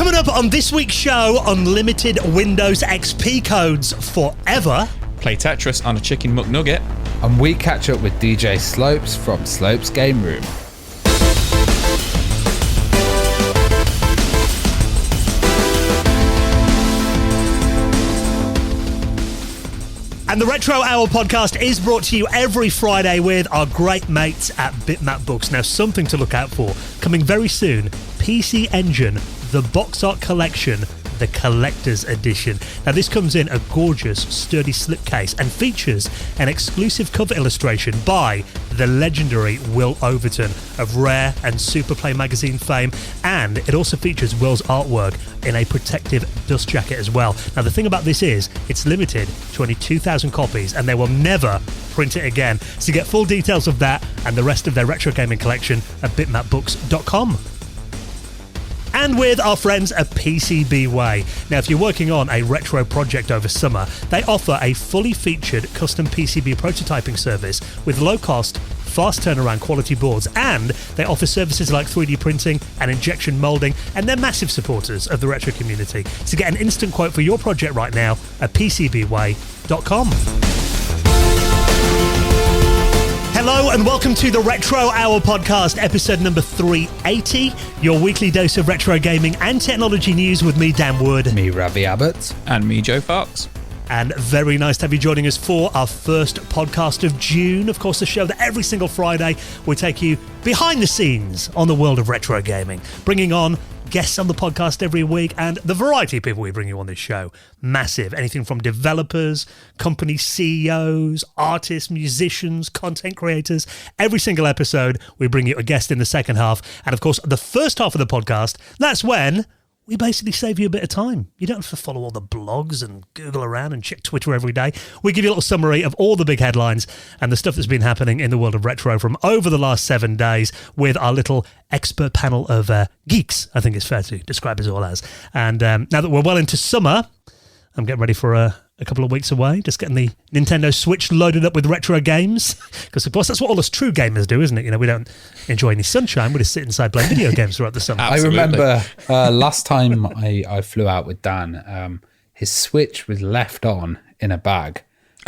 Coming up on this week's show, unlimited Windows XP codes forever. Play Tetris on a chicken McNugget. And we catch up with DJ Slopes from Slopes Game Room. And the Retro Hour podcast is brought to you every Friday with our great mates at Bitmap Books. Now, something to look out for. Coming very soon, PC Engine, the box art collection, the collector's edition. Now, this comes in a gorgeous, sturdy slipcase and features an exclusive cover illustration by the legendary Will Overton of Rare and Superplay magazine fame, and it also features Will's artwork in a protective dust jacket as well. Now, the thing about this is it's limited to only 2,000 copies, and they will never print it again. So you get full details of that and the rest of their retro gaming collection at bitmapbooks.com. And with our friends at PCBWay. Now, if you're working on a retro project over summer, they offer a fully featured custom PCB prototyping service with low cost, fast turnaround quality boards, and they offer services like 3D printing and injection molding, and they're massive supporters of the retro community. So get an instant quote for your project right now at PCBWay.com. Hello and welcome to the Retro Hour podcast, episode number 380, your weekly dose of retro gaming and technology news with me, Dan Wood. Me, Ravi Abbott. And me, Joe Fox. And very nice to have you joining us for our first podcast of June. Of course, the show that every single Friday will take you behind the scenes on the world of retro gaming, bringing on guests on the podcast every week, and the variety of people we bring you on this show. Massive. Anything from developers, company CEOs, artists, musicians, content creators. Every single episode, we bring you a guest in the second half. And of course, the first half of the podcast, that's when we basically save you a bit of time. You don't have to follow all the blogs and Google around and check Twitter every day. We give you a little summary of all the big headlines and the stuff that's been happening in the world of retro from over the last 7 days with our little expert panel of geeks, I think it's fair to describe us all as. And now that we're well into summer, I'm getting ready for a couple of weeks away, just getting the Nintendo Switch loaded up with retro games. Because, of course, that's what all us true gamers do, isn't it? You know, we don't enjoy any sunshine. We just sit inside playing video games throughout the summer. Absolutely. I remember last time I flew out with Dan, his Switch was left on in a bag.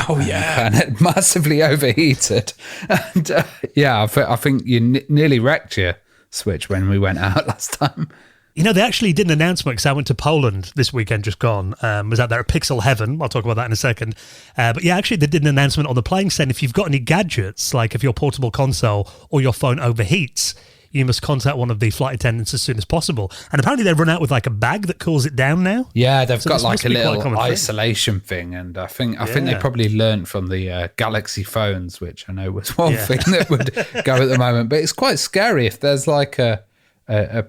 Oh, yeah. And it massively overheated. And I think you nearly wrecked your Switch when we went out last time. You know, they actually did an announcement because I went to Poland this weekend just gone. Was out there at Pixel Heaven. I'll talk about that in a second. But yeah, actually, they did an announcement on the plane saying if you've got any gadgets, like if your portable console or your phone overheats, you must contact one of the flight attendants as soon as possible. And apparently they've run out with like a bag that cools it down now. Yeah, they've got like a little isolation thing. And I think they probably learned from the Galaxy phones, which I know was one thing that would go at the moment. But it's quite scary if there's like a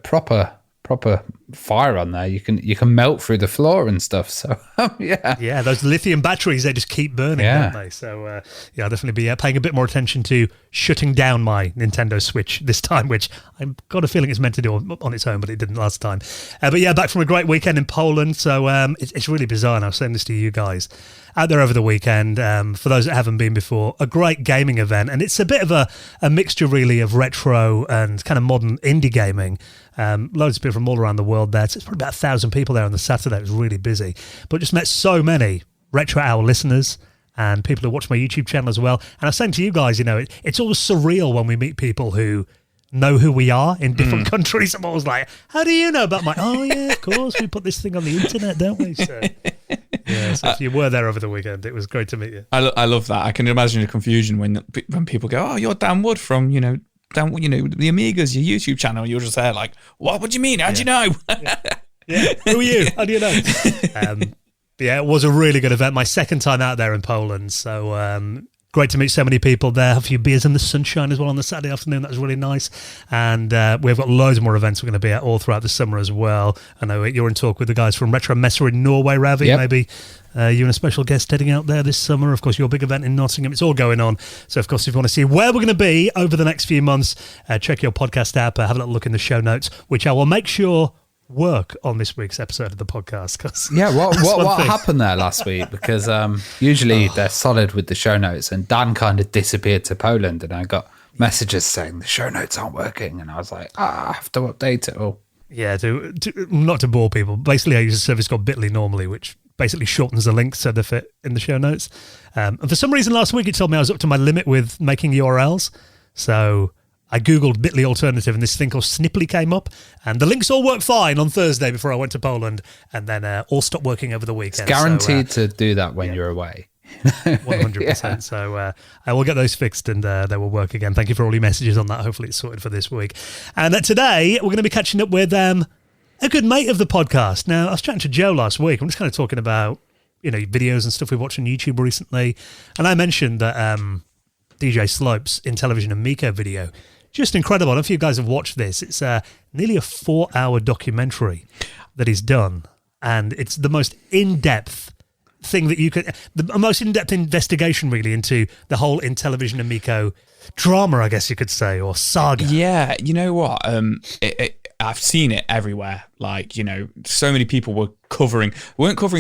proper fire on there. You can melt through the floor and stuff. So yeah, those lithium batteries, they just keep burning, don't they? So I'll definitely be paying a bit more attention to shutting down my Nintendo Switch this time, which I've got a feeling it's meant to do on its own, but it didn't last time. But yeah, back from a great weekend in Poland. So it's really bizarre, and I was saying this to you guys out there over the weekend. For those that haven't been before, a great gaming event, and it's a bit of a mixture really of retro and kind of modern indie gaming. Loads of people from all around the world there. So it's probably about 1,000 people there on the Saturday. It was really busy. But just met so many Retro Hour listeners and people who watch my YouTube channel as well. And I was saying to you guys, you know, it's always surreal when we meet people who know who we are in different countries. I'm always like, how do you know about my... Oh, yeah, of course. We put this thing on the internet, don't we? So, yeah, so if you were there over the weekend, it was great to meet you. I love that. I can imagine the confusion when people go, oh, you're Dan Wood from, the Amigas, your YouTube channel. You're just there like, what do you mean? How do you know? Yeah. Who are you? How do you know? It was a really good event. My second time out there in Poland. So great to meet so many people there. Have a few beers in the sunshine as well on the Saturday afternoon. That was really nice. And we've got loads more events we're going to be at all throughout the summer as well. I know you're in talk with the guys from Retro Messer in Norway, Ravi. Yep. Maybe you and a special guest heading out there this summer. Of course, your big event in Nottingham. It's all going on. So, of course, if you want to see where we're going to be over the next few months, check your podcast app. Have a little look in the show notes, which I will make sure work on this week's episode of the podcast. What happened there last week? Because usually they're solid with the show notes, and Dan kind of disappeared to Poland, and I got messages saying the show notes aren't working, and I was like, I have to update it all. Yeah, not to bore people. Basically, I use a service called Bitly normally, which basically shortens the links so they fit in the show notes. And for some reason last week it told me I was up to my limit with making URLs. So I Googled Bitly alternative and this thing called Snipply came up, and the links all worked fine on Thursday before I went to Poland, and then all stopped working over the weekend. It's guaranteed to do that when you're away. 100%. Yeah. So I will get those fixed and they will work again. Thank you for all your messages on that. Hopefully it's sorted for this week. And today we're going to be catching up with a good mate of the podcast. Now, I was chatting to Joe last week. I'm just kind of talking about, videos and stuff we watched on YouTube recently. And I mentioned that DJ Slope's Intellivision Amico video, just incredible. I don't know if you guys have watched this. It's nearly a 4-hour documentary that he's done. And it's the most in-depth thing that you could, the most in-depth investigation really into the whole Intellivision Amico drama, I guess you could say, or saga. Yeah, you know what? I've seen it everywhere. Like, so many people weren't covering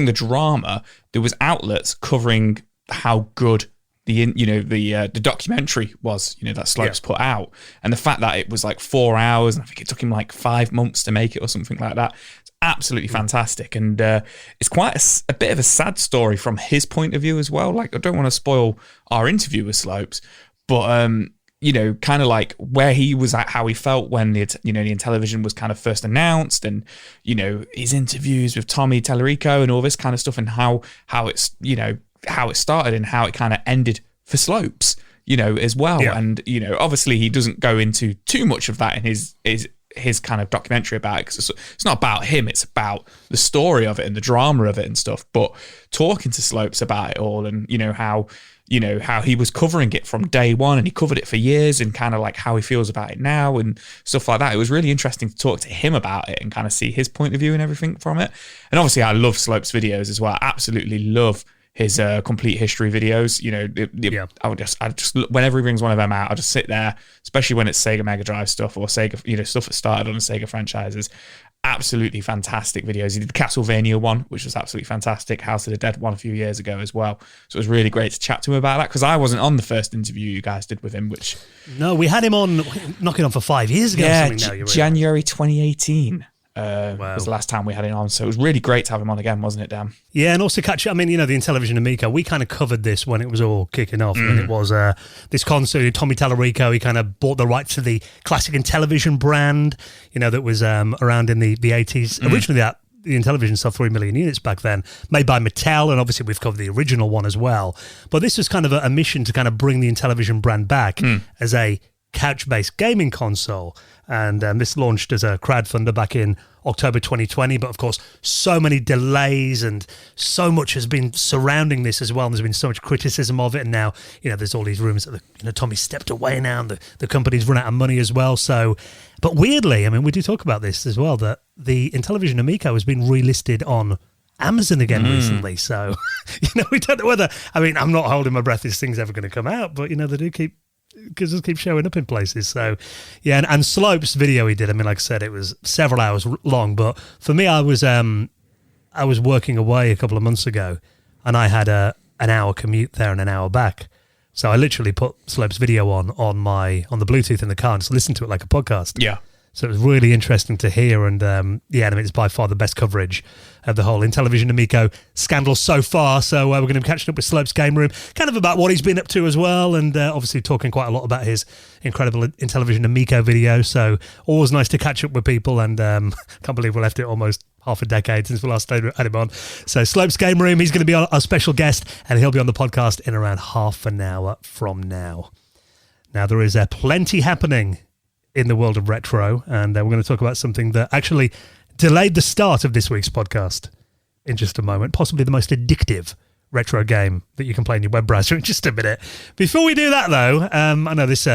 the drama. There was outlets covering how good the documentary was, that Slopes put out, and the fact that it was like 4 hours, and I think it took him like 5 months to make it or something like that. Absolutely fantastic, and it's quite a bit of a sad story from his point of view as well. Like, I don't want to spoil our interview with Slopes, but kind of like where he was at, how he felt when the Intellivision was kind of first announced, and his interviews with Tommy Tallarico and all this kind of stuff, and how it's how it started and how it kind of ended for Slopes, as well. Yeah. And obviously he doesn't go into too much of that in his kind of documentary about it, because it's not about him, it's about the story of it and the drama of it and stuff. But talking to Slopes about it all, and how he was covering it from day one, and he covered it for years, and kind of like how he feels about it now and stuff like that. It was really interesting to talk to him about it and kind of see his point of view and everything from it. And obviously I love Slopes videos as well. I absolutely love his complete history videos. I just whenever he brings one of them out, I'll just sit there, especially when it's Sega Mega Drive stuff or Sega, stuff that started on the Sega franchises. Absolutely fantastic videos. He did the Castlevania one, which was absolutely fantastic. House of the Dead one a few years ago as well. So it was really great to chat to him about that, because I wasn't on the first interview you guys did with him, which... No, we had him on, knocking on for 5 years ago. Yeah, January 2018. Was the last time we had him on, so it was really great to have him on again, wasn't it, Dan? Yeah, and also catch up. I mean, the Intellivision Amico, we kind of covered this when it was all kicking off, and it was this concert. Tommy Tallarico, he kind of bought the rights to the classic Intellivision brand, that was around in the 80s. Originally, the Intellivision sold 3 million units back then, made by Mattel, and obviously we've covered the original one as well. But this was kind of a mission to kind of bring the Intellivision brand back as a couch-based gaming console, and this launched as a crowdfunder back in October 2020, but of course so many delays and so much has been surrounding this as well, and there's been so much criticism of it, and now there's all these rumors that Tommy stepped away now, and the company's run out of money as well. So, but weirdly, I mean, we do talk about this as well, that the Intellivision Amico has been relisted on Amazon again recently. So we don't know whether, I mean, I'm not holding my breath this thing's ever going to come out, but they do keep showing up in places. So yeah, and Slopes' video he did, I mean, like I said, it was several hours long, but for me, I was working away a couple of months ago, and I had an hour commute there and an hour back, so I literally put Slopes' video on the Bluetooth in the car and just listened to it like a podcast. Yeah. So it was really interesting to hear, and I mean, it's by far the best coverage of the whole Intellivision Amico scandal so far. So we're going to be catching up with Slopes Game Room, kind of about what he's been up to as well, and obviously talking quite a lot about his incredible Intellivision Amico video. So always nice to catch up with people, and can't believe we left it almost half a decade since we last had him on. So Slopes Game Room, he's going to be our special guest, and he'll be on the podcast in around half an hour from now. Now, there is plenty happening in the world of retro, and we're going to talk about something that actually delayed the start of this week's podcast in just a moment, possibly the most addictive retro game that you can play in your web browser in just a minute. Before we do that, though, I know this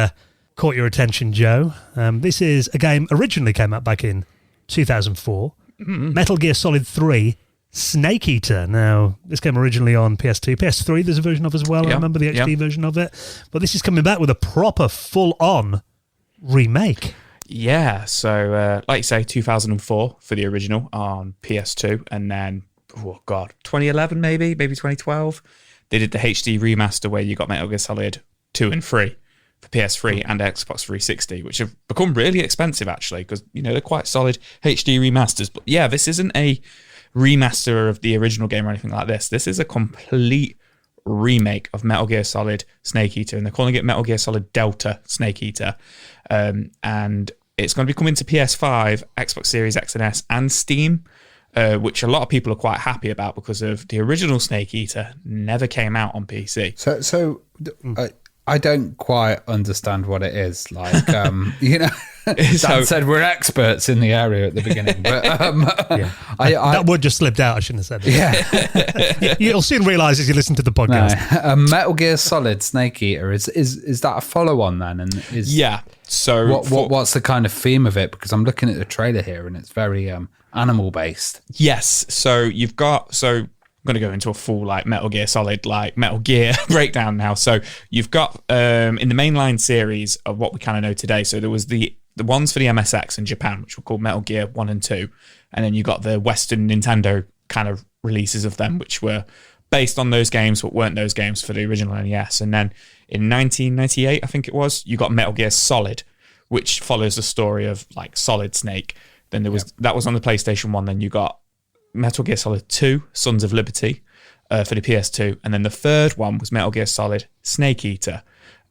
caught your attention, Joe. This is a game originally came out back in 2004, Metal Gear Solid 3 Snake Eater. Now, this came originally on PS2, PS3 there's a version of as well. I remember the HD version of it, but this is coming back with a proper full-on remake. Yeah, so like you say, 2004 for the original on PS2, and then 2011 maybe 2012 they did the HD remaster where you got Metal Gear Solid 2 and 3 for PS3 and Xbox 360, which have become really expensive actually, because they're quite solid HD remasters. But yeah, this isn't a remaster of the original game or anything like this. This is a complete remake of Metal Gear Solid Snake Eater, and they're calling it Metal Gear Solid Delta Snake Eater. And it's going to be coming to PS5, Xbox Series X and S, and Steam, which a lot of people are quite happy about because of the original Snake Eater never came out on PC. So I don't quite understand what it is. Like, Dan said we're experts in the area at the beginning, but that word just slipped out. I shouldn't have said that. Yeah. You'll soon realise as you listen to the podcast. No, Metal Gear Solid Snake Eater is that a follow-on then? And So what's the kind of theme of it? Because I'm looking at the trailer here and it's very animal based. Yes. So I'm going to go into a full Metal Gear Solid, Metal Gear breakdown now. So you've got in the mainline series of what we kind of know today. So there was the ones for the MSX in Japan, which were called Metal Gear 1 and 2. And then you got the Western Nintendo kind of releases of them, which were based on those games, but weren't those games for the original NES. And then in 1998, I think it was, you got Metal Gear Solid, which follows the story of Solid Snake. Then there was that was on the PlayStation 1. Then you got Metal Gear Solid 2, Sons of Liberty, for the PS2. And then the third one was Metal Gear Solid Snake Eater,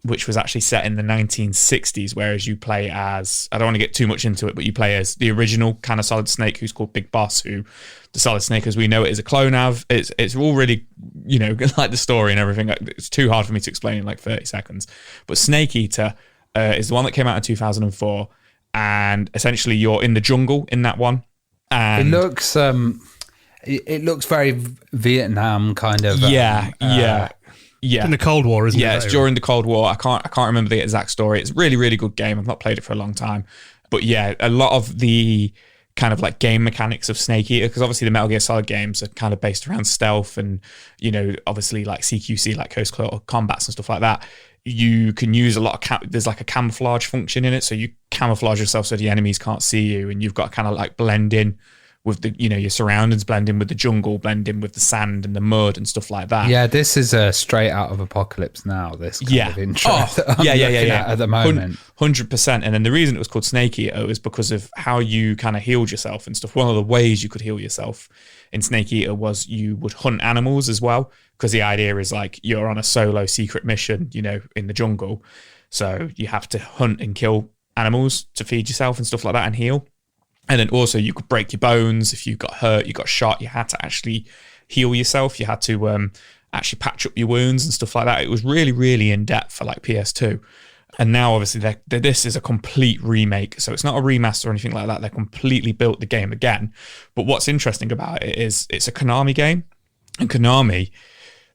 which was actually set in the 1960s, whereas you play as, I don't want to get too much into it, but you play as the original kind of Solid Snake, who's called Big Boss, who the Solid Snake as we know it is a clone of. It's all really, like the story and everything. It's too hard for me to explain in 30 seconds. But Snake Eater is the one that came out in 2004, and essentially you're in the jungle in that one. And it looks very Vietnam kind of. Yeah. In the Cold War, isn't it? Yeah, it's during the Cold War. I can't remember the exact story. It's a really, really good game. I've not played it for a long time. But yeah, a lot of the kind of game mechanics of Snake Eater, because obviously the Metal Gear Solid games are kind of based around stealth and, obviously CQC, Close Quarter combats and stuff like that. You can use a lot of, there's a camouflage function in it. So you camouflage yourself so the enemies can't see you, and you've got to kind of blend in with the, your surroundings, blend in with the jungle, blend in with the sand and the mud and stuff like that. Yeah, this is straight out of Apocalypse Now, this kind of intro at the moment. 100%. And then the reason it was called Snake Eater is because of how you kind of healed yourself and stuff. One of the ways you could heal yourself in Snake Eater was you would hunt animals as well, because the idea is you're on a solo secret mission, in the jungle. So you have to hunt and kill animals to feed yourself and stuff like that and heal. And then also you could break your bones. If you got hurt, you got shot, you had to actually heal yourself. You had to actually patch up your wounds and stuff like that. It was really, really in depth for PS2. And now obviously this is a complete remake. So it's not a remaster or anything like that. They completely built the game again. But what's interesting about it is it's a Konami game. And Konami,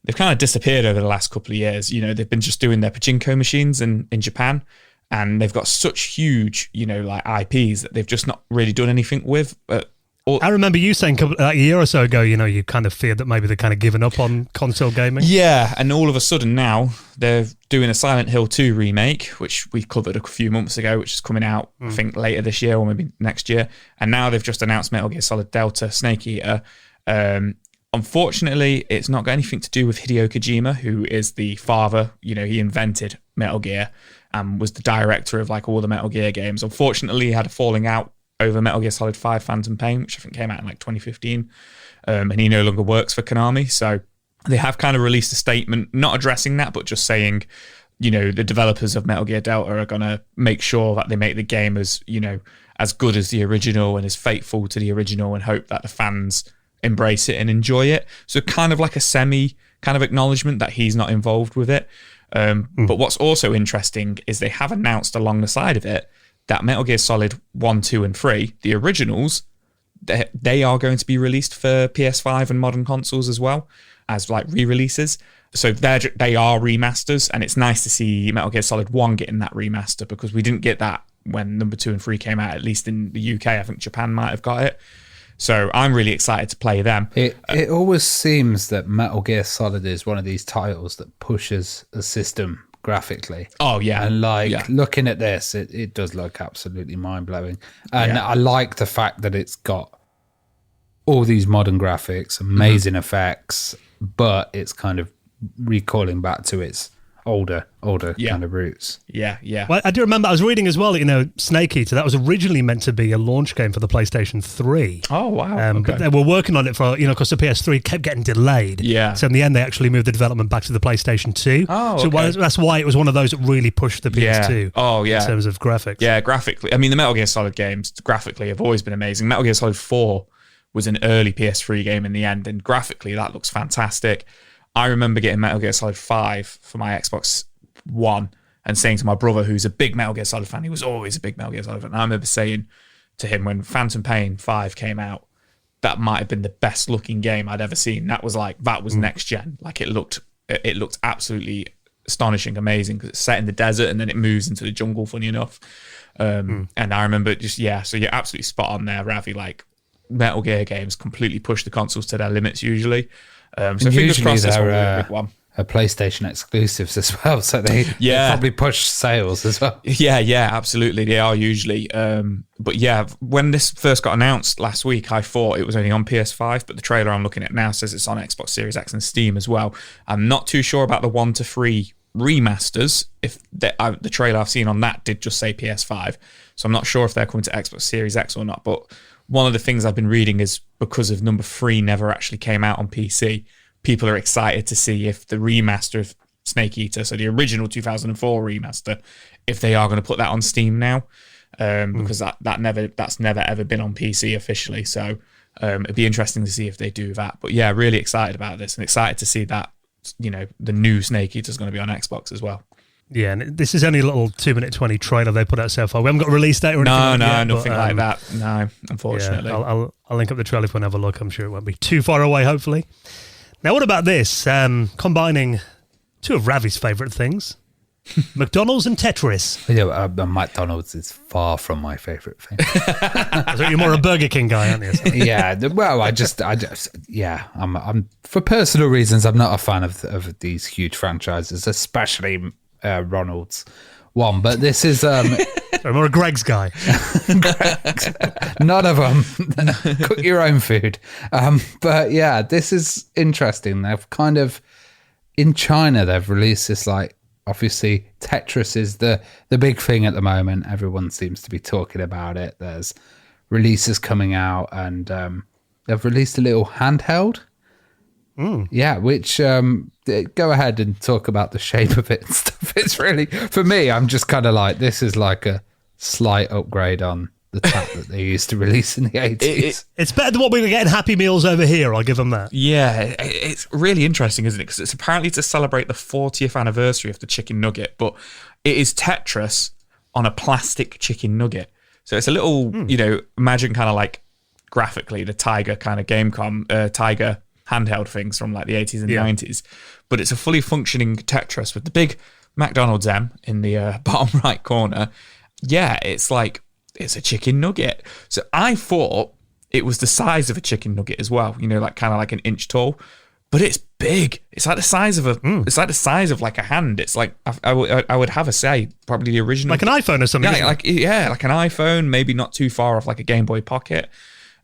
they've kind of disappeared over the last couple of years. They've been just doing their pachinko machines in Japan. And they've got such huge, IPs that they've just not really done anything with. I remember you saying a year or so ago, you kind of feared that maybe they're kind of given up on console gaming. Yeah, and all of a sudden now they're doing a Silent Hill 2 remake, which we covered a few months ago, which is coming out, I think, later this year or maybe next year. And now they've just announced Metal Gear Solid Delta Snake Eater. Unfortunately, it's not got anything to do with Hideo Kojima, who is the father. He invented Metal Gear and was the director of all the Metal Gear games. Unfortunately, he had a falling out over Metal Gear Solid 5 Phantom Pain, which I think came out in 2015. And he no longer works for Konami. So they have kind of released a statement, not addressing that, but just saying, the developers of Metal Gear Delta are going to make sure that they make the game as, as good as the original and as faithful to the original, and hope that the fans embrace it and enjoy it. So kind of a semi kind of acknowledgement that he's not involved with it. But what's also interesting is they have announced along the side of it that Metal Gear Solid 1, 2, and 3, the originals, they are going to be released for PS5 and modern consoles as well as re-releases. So they are remasters, and it's nice to see Metal Gear Solid 1 getting that remaster, because we didn't get that when number 2 and 3 came out, at least in the UK. I think Japan might have got it. So I'm really excited to play them. It always seems that Metal Gear Solid is one of these titles that pushes a system graphically. Oh, yeah. And looking at this, it does look absolutely mind-blowing. And I like the fact that it's got all these modern graphics, amazing effects, but it's kind of recalling back to its older kind of roots. Yeah. Well, I do remember I was reading as well, Snake Eater, that was originally meant to be a launch game for the PlayStation 3. Oh, wow. Okay. But they were working on it for, because the PS3 kept getting delayed. Yeah. So in the end, they actually moved the development back to the PlayStation 2. Oh, okay. So that's why it was one of those that really pushed the PS2. Yeah. Oh, yeah. In terms of graphics. Yeah, graphically. I mean, the Metal Gear Solid games, graphically, have always been amazing. Metal Gear Solid 4 was an early PS3 game in the end, and graphically, that looks fantastic. I remember getting Metal Gear Solid 5 for my Xbox One and saying to my brother, who's a big Metal Gear Solid fan, he was always a big Metal Gear Solid fan. And I remember saying to him when Phantom Pain 5 came out, that might have been the best looking game I'd ever seen. That was next gen. Like it looked absolutely astonishing, amazing, because it's set in the desert and then it moves into the jungle, funny enough. And I remember so you're absolutely spot on there, Ravi. Like Metal Gear games completely push the consoles to their limits usually. So fingers crossed this will be a big one. PlayStation exclusives as well, so they probably push sales as well. Yeah, absolutely, they are usually. But yeah, when this first got announced last week, I thought it was only on PS5, but the trailer I'm looking at now says it's on Xbox Series X and Steam as well. I'm not too sure about the 1 to 3 remasters. If the trailer I've seen on that did just say PS5, so I'm not sure if they're coming to Xbox Series X or not. But one of the things I've been reading is because of number 3 never actually came out on PC, people are excited to see if the remaster of Snake Eater, so the original 2004 remaster, if they are going to put that on Steam now, because that's never ever been on PC officially. So it'd be interesting to see if they do that. But yeah, really excited about this and excited to see that the new Snake Eater is going to be on Xbox as well. Yeah, and this is only a little 2-minute 20 trailer they put out so far. We haven't got a release date or anything. Nothing like that. No, unfortunately. Yeah, I'll link up the trailer if we have a look. I'm sure it won't be too far away, hopefully. Now, what about this? Combining two of Ravi's favourite things, McDonald's and Tetris. Yeah, McDonald's is far from my favourite thing. So you're more a Burger King guy, aren't you? Yeah, well, I'm for personal reasons, I'm not a fan of these huge franchises, especially Ronald's one. But this is... I'm more a Greg's guy. Greg's. None of them. Cook your own food. But yeah, this is interesting. They've kind of... In China, they've released this, obviously, Tetris is the big thing at the moment. Everyone seems to be talking about it. There's releases coming out, and they've released a little handheld. Yeah, which go ahead and talk about the shape of it and stuff. It's really, for me, I'm just kind of like, this is like a slight upgrade on the tap that they used to release in the 80s. It's better than what we were getting Happy Meals over here, I'll give them that. Yeah, it's really interesting, isn't it? Because it's apparently to celebrate the 40th anniversary of the chicken nugget, but it is Tetris on a plastic chicken nugget. So it's a little, imagine kind of like graphically the Tiger kind of Tiger handheld things from like the 80s and 90s. But it's a fully functioning Tetris with the big McDonald's M in the bottom right corner. Yeah, it's a chicken nugget. So I thought it was the size of a chicken nugget as well, like kind of like an inch tall, but it's big. It's like the size of like a hand. It's like I would have a say probably the original, like an iPhone or something. Yeah, like an iPhone, maybe not too far off like a Game Boy Pocket.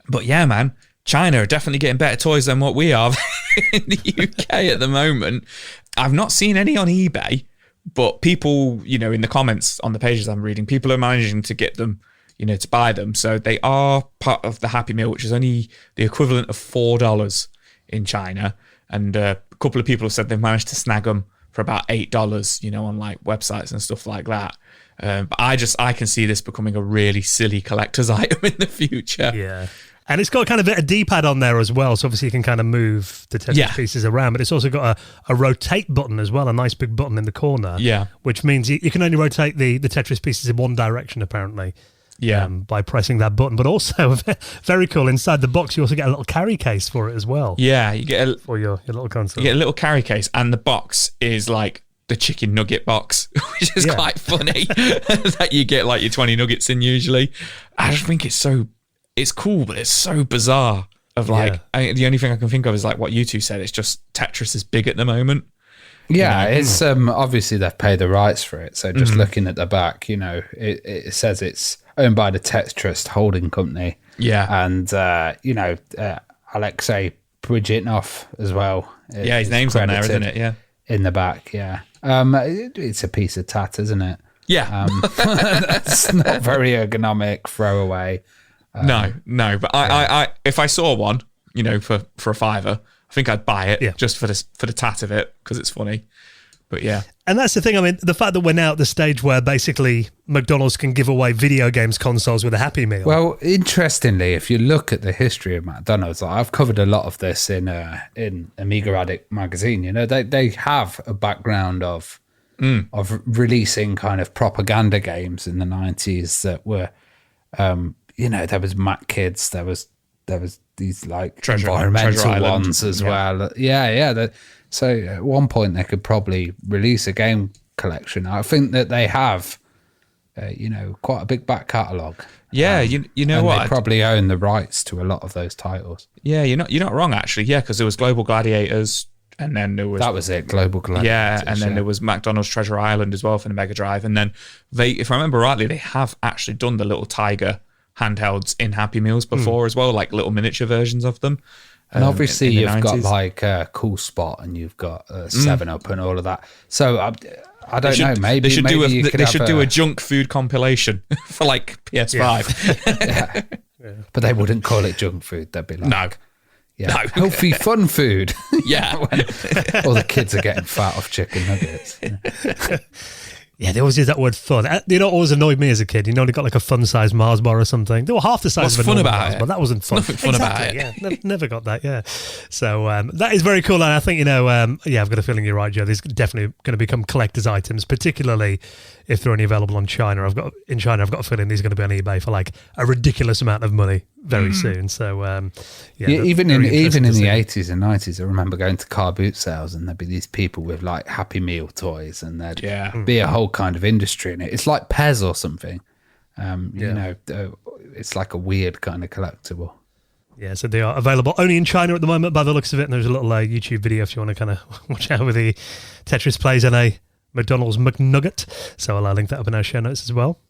But yeah, man, China are definitely getting better toys than what we are in the UK at the moment. I've not seen any on eBay, but people, in the comments on the pages I'm reading, people are managing to get them, to buy them. So they are part of the Happy Meal, which is only the equivalent of $4 in China. And a couple of people have said they've managed to snag them for about $8, on like websites and stuff like that. But I can see this becoming a really silly collector's item in the future. Yeah. And it's got kind of a D-pad on there as well, so obviously you can kind of move the Tetris pieces around, but it's also got a rotate button as well, a nice big button in the corner, which means you can only rotate the Tetris pieces in one direction, apparently, by pressing that button. But also, very cool, inside the box, you also get a little carry case for it as well. Yeah, you get for your little console. You get a little carry case, and the box is like the chicken nugget box, which is quite funny, that you get like your 20 nuggets in usually. I just think it's cool, but it's so bizarre. The only thing I can think of is like what you two said. It's just Tetris is big at the moment. Yeah, it's obviously they've paid the rights for it. So just looking at the back, it says it's owned by the Tetris holding company. Yeah, and Alexei Bridgetnov as well. Yeah, his name's credited on there, isn't it? Yeah. in the back. Yeah, it's a piece of tat, isn't it? Yeah, that's not very ergonomic. Throwaway. No. But I if I saw one, for a £5, I think I'd buy it just for the tat of it because it's funny. But yeah. And that's the thing. I mean, the fact that we're now at the stage where basically McDonald's can give away video games consoles with a Happy Meal. Well, interestingly, if you look at the history of McDonald's, I've covered a lot of this in Amiga Addict magazine. They have a background of releasing kind of propaganda games in the 90s that were, there was Mac Kids, there was these like environmental ones as well. Yeah. So at one point they could probably release a game collection. I think that they have, quite a big back catalogue. Yeah, you know what? They probably own the rights to a lot of those titles. Yeah, you're not wrong actually. Yeah, because there was Global Gladiators, and then there was Global Gladiators. Yeah, and then there was McDonald's Treasure Island as well for the Mega Drive, and then if I remember rightly, they have actually done the little Tiger handhelds in Happy Meals before as well, like little miniature versions of them. And obviously you've 90s. Got like a Cool Spot and you've got 7-Up and all of that. So I don't know. Maybe they should do a junk food compilation for like PS5. Yeah. But they wouldn't call it junk food. They'd be like, no, healthy fun food. Yeah, all the kids are getting fat off chicken nuggets. Yeah, they always use that word fun. Always annoyed me as a kid. Only got like a fun-sized Mars bar or something. They were half the size of a normal Mars bar. That wasn't fun. Nothing fun about it. Yeah, never got that, yeah. So that is very cool. And I think, I've got a feeling you're right, Joe. These are definitely going to become collector's items, particularly if they're only available on China. I've got a feeling these are going to be on eBay for like a ridiculous amount of money very soon. So, even in the 80s and 90s, I remember going to car boot sales and there'd be these people with like Happy Meal toys and there'd be a whole kind of industry in it. It's like Pez or something. It's like a weird kind of collectible. Yeah, so they are available only in China at the moment by the looks of it. And there's a little YouTube video if you want to kind of watch out with the Tetris plays and a McDonald's McNugget. So I'll link that up in our show notes as well.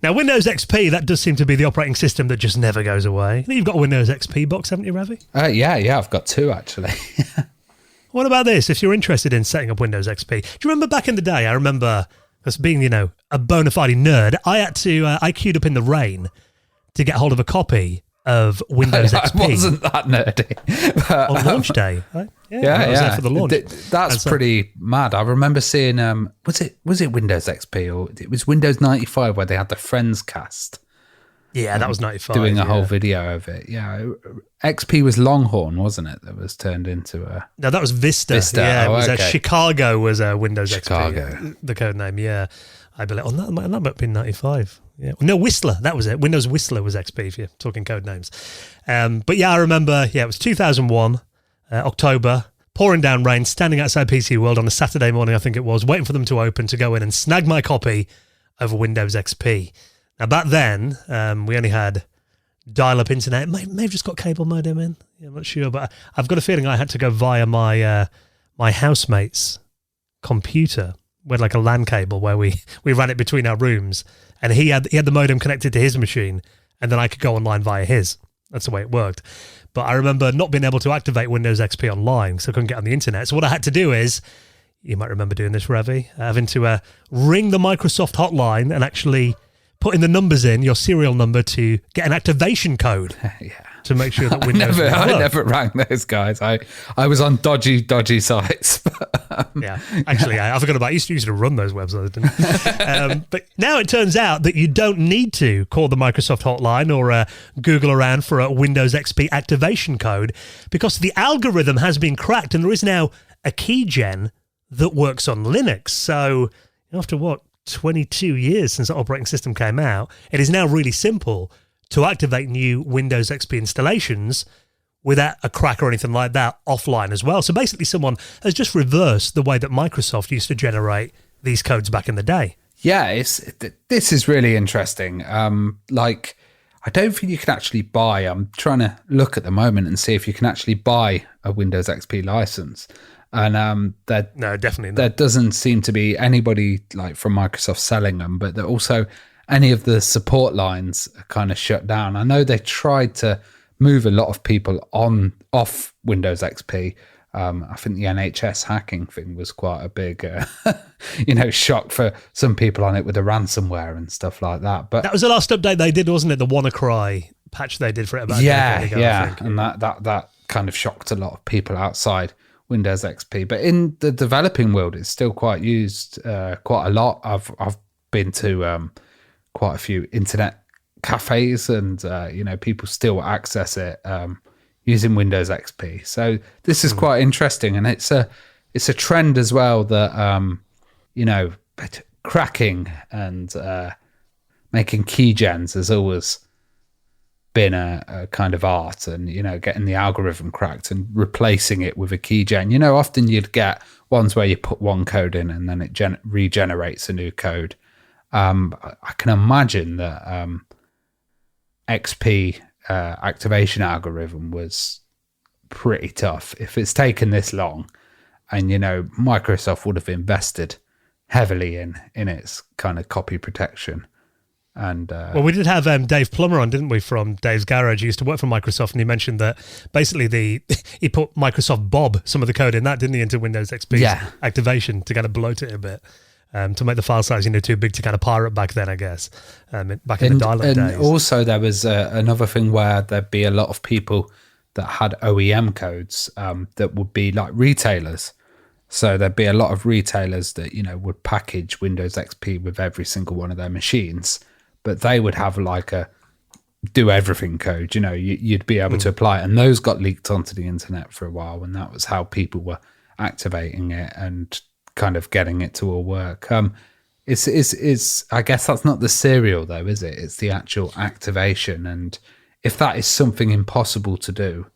Now, Windows XP, that does seem to be the operating system that just never goes away. You've got a Windows XP box, haven't you, Ravi? Yeah, I've got 2 actually. What about this? If you're interested in setting up Windows XP, do you remember back in the day? I remember as being, a bona fide nerd, I queued up in the rain to get hold of a copy of Windows XP. I wasn't that nerdy. On launch day, right? Yeah. I was there for the launch. That's pretty mad. I remember seeing, was it Windows XP or it was Windows 95 where they had the Friends cast? Yeah, that was 95. Doing a whole video of it. Yeah. XP was Longhorn, wasn't it? That was turned into a... No, that was Vista. Yeah, it was Chicago was Windows XP. The code name, yeah. I believe. Oh, that might have been 95. Yeah. No, Whistler, that was it. Windows Whistler was XP if you're talking code names. But yeah, I remember, it was 2001, October, pouring down rain, standing outside PC World on a Saturday morning, I think it was, waiting for them to open to go in and snag my copy of Windows XP. Now, back then, we only had dial-up internet. It may have just got cable modem in. Yeah, I'm not sure, but I've got a feeling I had to go via my my housemate's computer. We had like a LAN cable where we ran it between our rooms, and he had the modem connected to his machine, and then I could go online via his. That's the way it worked. But I remember not being able to activate Windows XP online, so I couldn't get on the internet. So what I had to do is, you might remember doing this, Ravi, having to ring the Microsoft hotline and actually putting the numbers in, your serial number, to get an activation code to make sure that Windows I never rang those guys. I was on dodgy sites. Yeah, actually, I forgot about it. I used to run those websites, didn't I? But now it turns out that you don't need to call the Microsoft hotline or Google around for a Windows XP activation code, because the algorithm has been cracked and there is now a keygen that works on Linux. So after 22 years since the operating system came out, it is now really simple to activate new Windows XP installations without a crack or anything like that offline as well. So basically someone has just reversed the way that Microsoft used to generate these codes back in the day. Yeah, this is really interesting. I don't think you can actually buy, I'm trying to look at the moment and see if you can actually buy a Windows XP license. And no, definitely not. There doesn't seem to be anybody like from Microsoft selling them, but also any of the support lines are kind of shut down. I know they tried to move a lot of people off Windows XP, I think the NHS hacking thing was quite a big, shock for some people on it with the ransomware and stuff like that. But that was the last update they did, wasn't it? The WannaCry patch they did for it about a decade ago, I think. And that kind of shocked a lot of people outside Windows XP. But in the developing world, it's still quite used quite a lot. I've been to quite a few internet cafes, and people still access it using Windows XP. So this is quite interesting, and it's a trend as well that cracking and making keygens has always been a kind of art, and getting the algorithm cracked and replacing it with a keygen. Often you'd get ones where you put one code in and then it regenerates a new code. I can imagine that XP activation algorithm was pretty tough if it's taken this long, and Microsoft would have invested heavily in its kind of copy protection. And well, we did have Dave Plummer on, didn't we, from Dave's Garage. He used to work for Microsoft, and he mentioned that basically he put Microsoft Bob, some of the code in that, didn't he, into Windows XP's activation to kind of bloat it a bit. To make the file size, too big to kind of pirate back then, I guess, back in the dial-up days. And also there was another thing where there'd be a lot of people that had OEM codes that would be like retailers. So there'd be a lot of retailers that, would package Windows XP with every single one of their machines, but they would have like a do everything code, you'd be able to apply it. And those got leaked onto the internet for a while, and that was how people were activating it and kind of getting it to all work. It's I guess that's not the serial though, is it? It's the actual activation. And if that is something impossible to do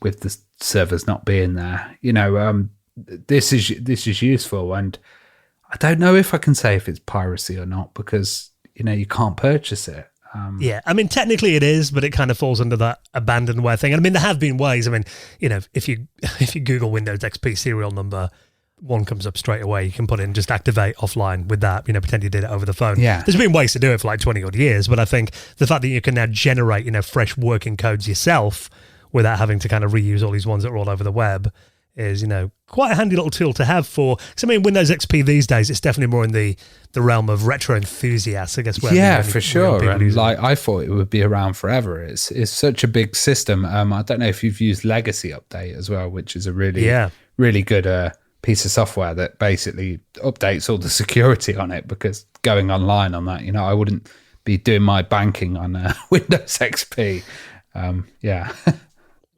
with the servers not being there, this is useful. And I don't know if I can say if it's piracy or not, because you can't purchase it. Yeah, I mean, technically it is, but it kind of falls under that abandonware thing. And I mean, there have been ways. I mean, if you Google Windows XP serial number, one comes up straight away. You can put in just activate offline with that, pretend you did it over the phone. Yeah. There's been ways to do it for like 20 odd years, but I think the fact that you can now generate, fresh working codes yourself without having to kind of reuse all these ones that are all over the web is, quite a handy little tool to have for, because I mean, Windows XP these days, it's definitely more in the realm of retro enthusiasts, I guess. Where for sure. And like, I thought it would be around forever. It's such a big system. I don't know if you've used Legacy Update as well, which is a really good piece of software that basically updates all the security on it, because going online on that, I wouldn't be doing my banking on Windows XP.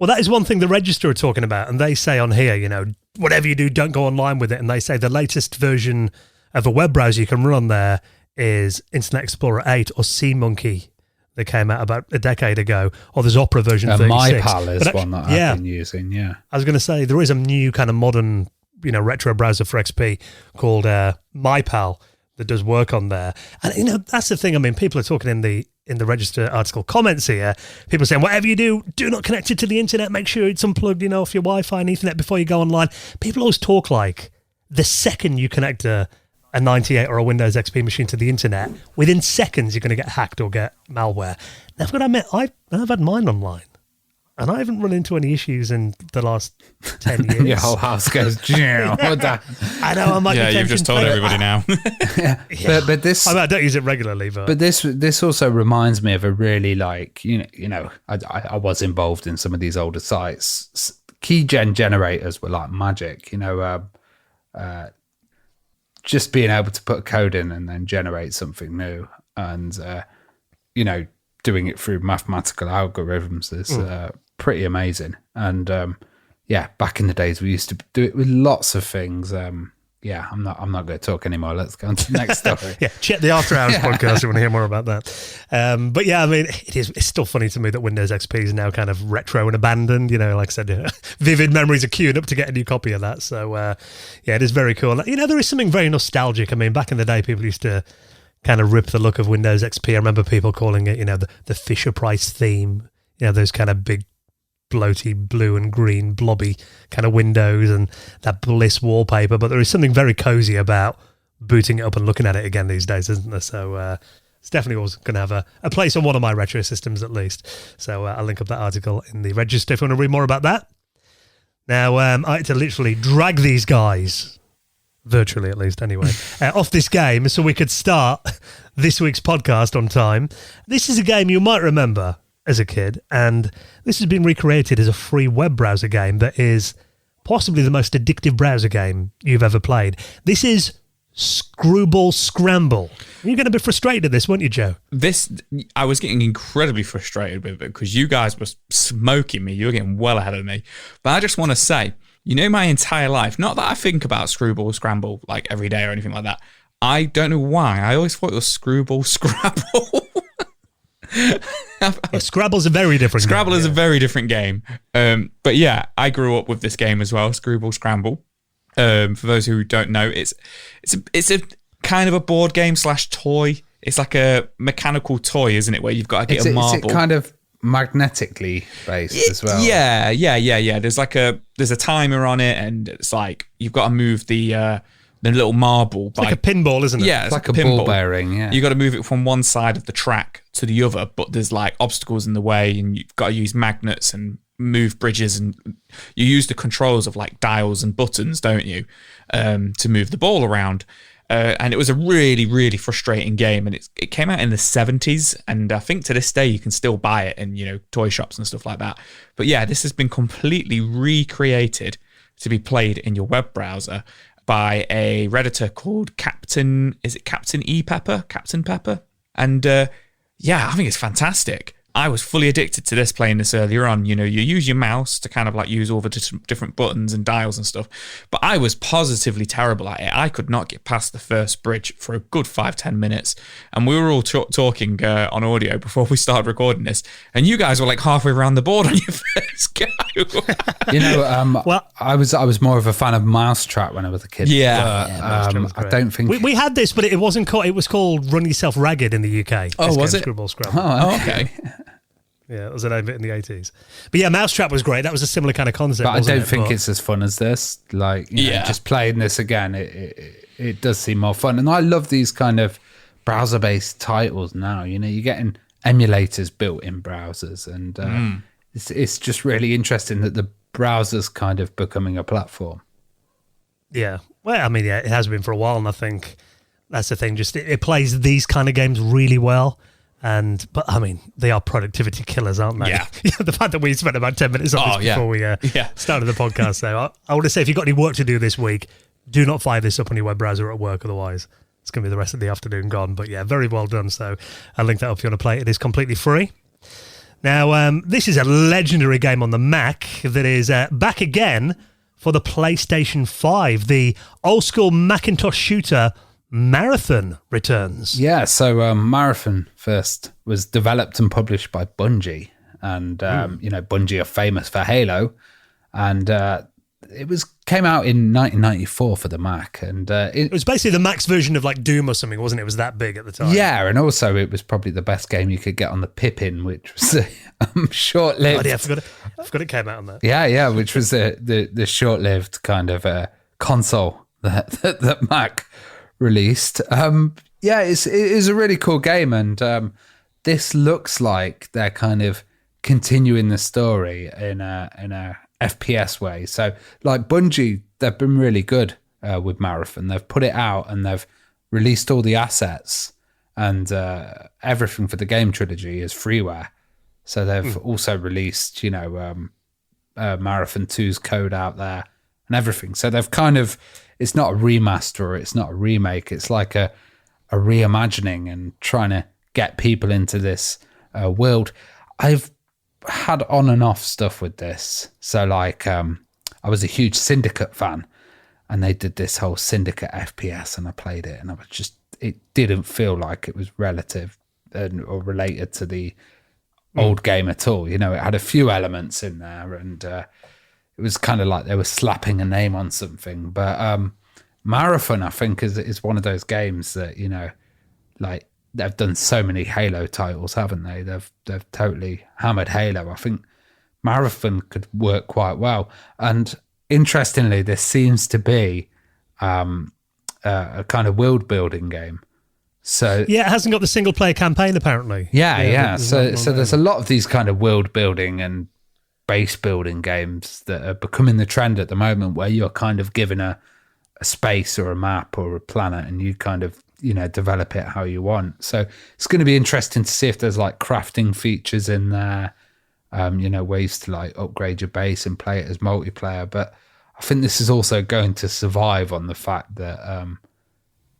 Well, that is one thing the Register are talking about, and they say on here, whatever you do, don't go online with it. And they say the latest version of a web browser you can run on there is Internet Explorer 8 or SeaMonkey that came out about a decade ago, or there's Opera version 36. MyPal is one that I've been using, I was going to say, there is a new kind of modern, retro browser for XP called MyPal that does work on there. And, that's the thing. I mean, people are talking in the Register article comments here, people saying, whatever you do not connect it to the internet. Make sure it's unplugged, off your Wi-Fi and Ethernet before you go online. People always talk like the second you connect a 98 or a Windows XP machine to the internet, within seconds you're going to get hacked or get malware. Now, I've got to admit, I've had mine online, and I haven't run into any issues in the last 10 years. Your whole house goes, I know, I might be you've just told everybody now. But this, I don't use it regularly, but this also reminds me of a really I was involved in some of these older sites. Keygen generators were like magic, just being able to put a code in and then generate something new, and doing it through mathematical algorithms is pretty amazing. And back in the days we used to do it with lots of things. I'm not going to talk anymore. Let's go on to the next story. Check the After Hours podcast if you want to hear more about that. But I mean, it's still funny to me that Windows XP is now kind of retro and abandoned. Like I said, vivid memories are queuing up to get a new copy of that. So it is very cool. There is something very nostalgic. I mean, back in the day, people used to kind of rip the look of Windows XP. I remember people calling it, the Fisher-Price theme. Those kind of big, bloaty blue and green blobby kind of windows and that bliss wallpaper. But there is something very cozy about booting it up and looking at it again these days, isn't there? So it's definitely always going to have a place on one of my retro systems at least. So I'll link up that article in the Register if you want to read more about that. Now, I had to literally drag these guys, virtually at least anyway, off this game so we could start this week's podcast on time. This is a game you might remember as a kid, and this has been recreated as a free web browser game that is possibly the most addictive browser game you've ever played. This is Screwball Scramble. You're going to be frustrated at this, weren't you, Joe? I was getting incredibly frustrated with it because you guys were smoking me. You were getting well ahead of me. But I just want to say, my entire life, not that I think about Screwball Scramble like every day or anything like that. I don't know why. I always thought it was Screwball Scrabble. Scrabble's a very different game. Scrabble is a very different game. But yeah, I grew up with this game as well, Screwball Scramble. For those who don't know, it's a kind of a board game / toy. It's like a mechanical toy, isn't it? Where you've got to get a marble. Is it kind of magnetically based as well? Yeah. There's a timer on it, and it's like you've got to move the little marble. It's like a pinball, isn't it? Yeah, it's like a ball bearing. Yeah, you got to move it from one side of the track to the other, but there's like obstacles in the way, and you've got to use magnets and move bridges, and you use the controls of like dials and buttons, don't you, to move the ball around. And it was a really, really frustrating game, and it came out in the 70s, and I think to this day you can still buy it in toy shops and stuff like that. But yeah, this has been completely recreated to be played in your web browser by a Redditor called Captain Pepper, and I think it's fantastic. I was fully addicted to this, playing this earlier on. You use your mouse to kind of like use all the different buttons and dials and stuff. But I was positively terrible at it. I could not get past the first bridge for a good 5-10 minutes. And we were all talking on audio before we started recording this. And you guys were like halfway around the board on your first go. Well, I was more of a fan of Mousetrap when I was a kid. Yeah. I don't think... We had this, but it wasn't called... It was called Run Yourself Ragged in the UK. Oh, was it? Scrabble Scrabble. Oh, okay. Yeah, it was a name of it in the 80s. But yeah, Mousetrap was great. That was a similar kind of concept. But I don't think it's as fun as this. Like, just playing this again, it does seem more fun. And I love these kind of browser-based titles now. You're getting emulators built in browsers, and it's just really interesting that the browser's kind of becoming a platform. Yeah. Well, I mean, yeah, it has been for a while, and I think that's the thing. Just it plays these kind of games really well. But I mean, they are productivity killers, aren't they? Yeah. The fact that we spent about 10 minutes on this before we started the podcast. So I want to say, if you've got any work to do this week, do not fire this up on your web browser at work. Otherwise, it's going to be the rest of the afternoon gone. But yeah, very well done. So I'll link that up if you want to play it. It is completely free. Now, this is a legendary game on the Mac that is back again for the PlayStation 5. The old school Macintosh shooter Marathon returns. Yeah, so Marathon first was developed and published by Bungie, and Bungie are famous for Halo, and it came out in 1994 for the Mac, and it was basically the Mac's version of like Doom or something, wasn't it? It was that big at the time. Yeah, and also it was probably the best game you could get on the Pippin, which was short-lived. Oh, yeah, I forgot it came out on that. Yeah, which was the short-lived kind of console that Mac released. It is a really cool game, and this looks like they're kind of continuing the story in a FPS way. So like Bungie, they've been really good with Marathon. They've put it out and they've released all the assets, and everything for the game trilogy is freeware. So they've also released Marathon 2's code out there and everything. So they've kind of, it's not a remaster or it's not a remake. It's like a reimagining and trying to get people into this world. I've had on and off stuff with this. So like I was a huge Syndicate fan, and they did this whole Syndicate FPS, and I played it, and it didn't feel like it was relative or related to the old game at all. It had a few elements in there, and it was kind of like they were slapping a name on something. But Marathon, I think, is one of those games that, like they've done so many Halo titles, haven't they? They've totally hammered Halo. I think Marathon could work quite well. And interestingly, this seems to be a kind of world building game. So yeah, it hasn't got the single player campaign apparently. Yeah. So there's a lot of these kind of world building and base building games that are becoming the trend at the moment, where you're kind of given a space or a map or a planet, and you kind of, develop it how you want. So it's going to be interesting to see if there's like crafting features in there, ways to like upgrade your base and play it as multiplayer. But I think this is also going to survive on the fact that,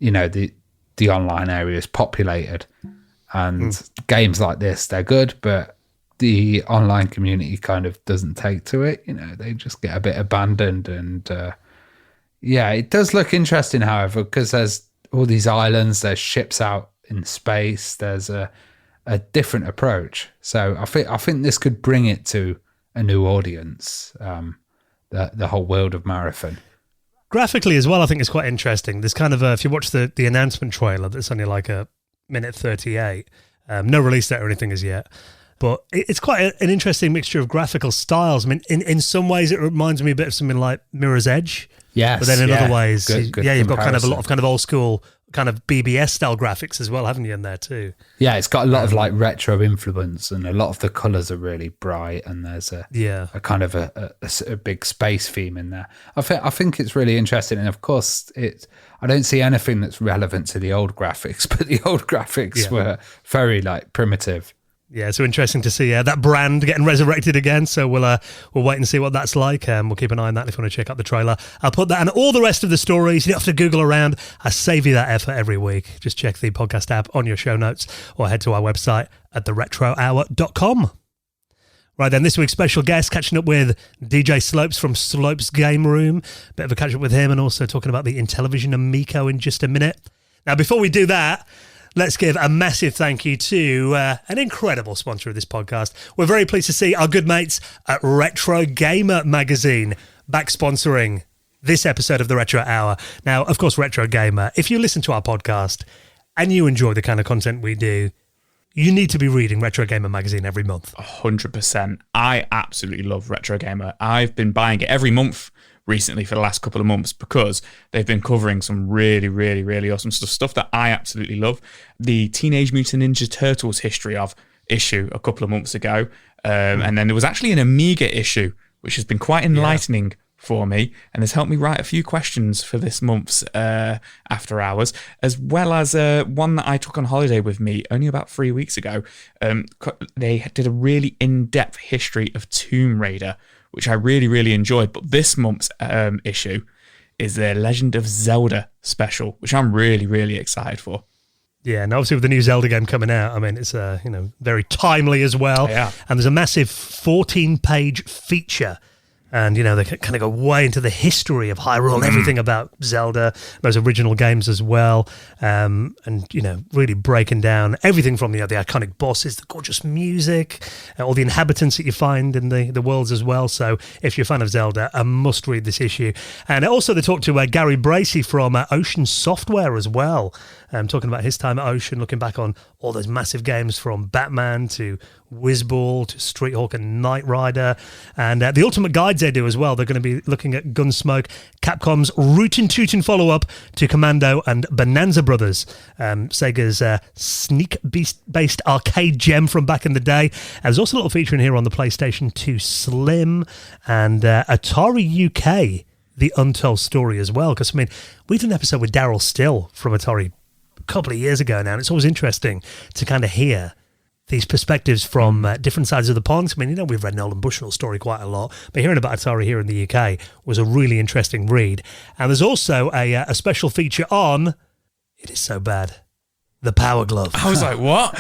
the online area is populated, and games like this, they're good, but the online community kind of doesn't take to it. They just get a bit abandoned. And it does look interesting, however, because there's all these islands, there's ships out in space, there's a different approach. So I think this could bring it to a new audience, the whole world of Marathon. Graphically as well, I think it's quite interesting. There's kind of if you watch the announcement trailer, that's only like a minute 38. No release date or anything as yet. But it's quite an interesting mixture of graphical styles. I mean, in some ways, it reminds me a bit of something like Mirror's Edge. Yes. But then in other ways, good you've got kind of a lot of kind of old school kind of BBS style graphics as well, haven't you, in there too? Yeah, it's got a lot of like retro influence, and a lot of the colours are really bright, and there's a kind of a big space theme in there. I think it's really interesting, and of course, I don't see anything that's relevant to the old graphics, but the old graphics were very like primitive. Yeah, so interesting to see that brand getting resurrected again. So we'll wait and see what that's like. We'll keep an eye on that if you want to check out the trailer. I'll put that and all the rest of the stories. You don't have to Google around. I save you that effort every week. Just check the podcast app on your show notes or head to our website at theretrohour.com. Right then, this week's special guest, catching up with DJ Slopes from Slopes Game Room. Bit of a catch up with him, and also talking about the Intellivision Amico in just a minute. Now, before we do that, let's give a massive thank you to an incredible sponsor of this podcast. We're very pleased to see our good mates at Retro Gamer magazine back sponsoring this episode of the Retro Hour. Now, of course, Retro Gamer, if you listen to our podcast and you enjoy the kind of content we do, you need to be reading Retro Gamer magazine every month. 100%. I absolutely love Retro Gamer. I've been buying it every month recently for the last couple of months because they've been covering some really, really, really awesome stuff that I absolutely love. The Teenage Mutant Ninja Turtles history of issue a couple of months ago. And then there was actually an Amiga issue, which has been quite enlightening for me and has helped me write a few questions for this month's After Hours, as well as one that I took on holiday with me only about 3 weeks ago. They did a really in-depth history of Tomb Raider, which I really, really enjoyed. But this month's issue is their Legend of Zelda special, which I'm really, really excited for. Yeah, and obviously with the new Zelda game coming out, I mean, it's very timely as well. Yeah. And there's a massive 14-page feature. And, they kind of go way into the history of Hyrule and everything about Zelda, those original games as well. And, really breaking down everything from, the iconic bosses, the gorgeous music, all the inhabitants that you find in the worlds as well. So if you're a fan of Zelda, a must read this issue. And also they talked to Gary Bracey from Ocean Software as well. Talking about his time at Ocean, looking back on all those massive games from Batman to Whizball to Street Hawk and Knight Rider, and the Ultimate Guides they do as well. They're going to be looking at Gunsmoke, Capcom's rootin' tootin' follow-up to Commando and Bonanza Brothers, Sega's sneak-based arcade gem from back in the day. There's also a little feature in here on the PlayStation 2 Slim and Atari UK, the untold story as well. Because, we did an episode with Daryl Still from Atari a couple of years ago now, and it's always interesting to kind of hear these perspectives from different sides of the pond. We've read Nolan Bushnell's story quite a lot, but hearing about Atari here in the UK was a really interesting read. And there's also a special feature on It Is So Bad, The Power Glove. I was like, what?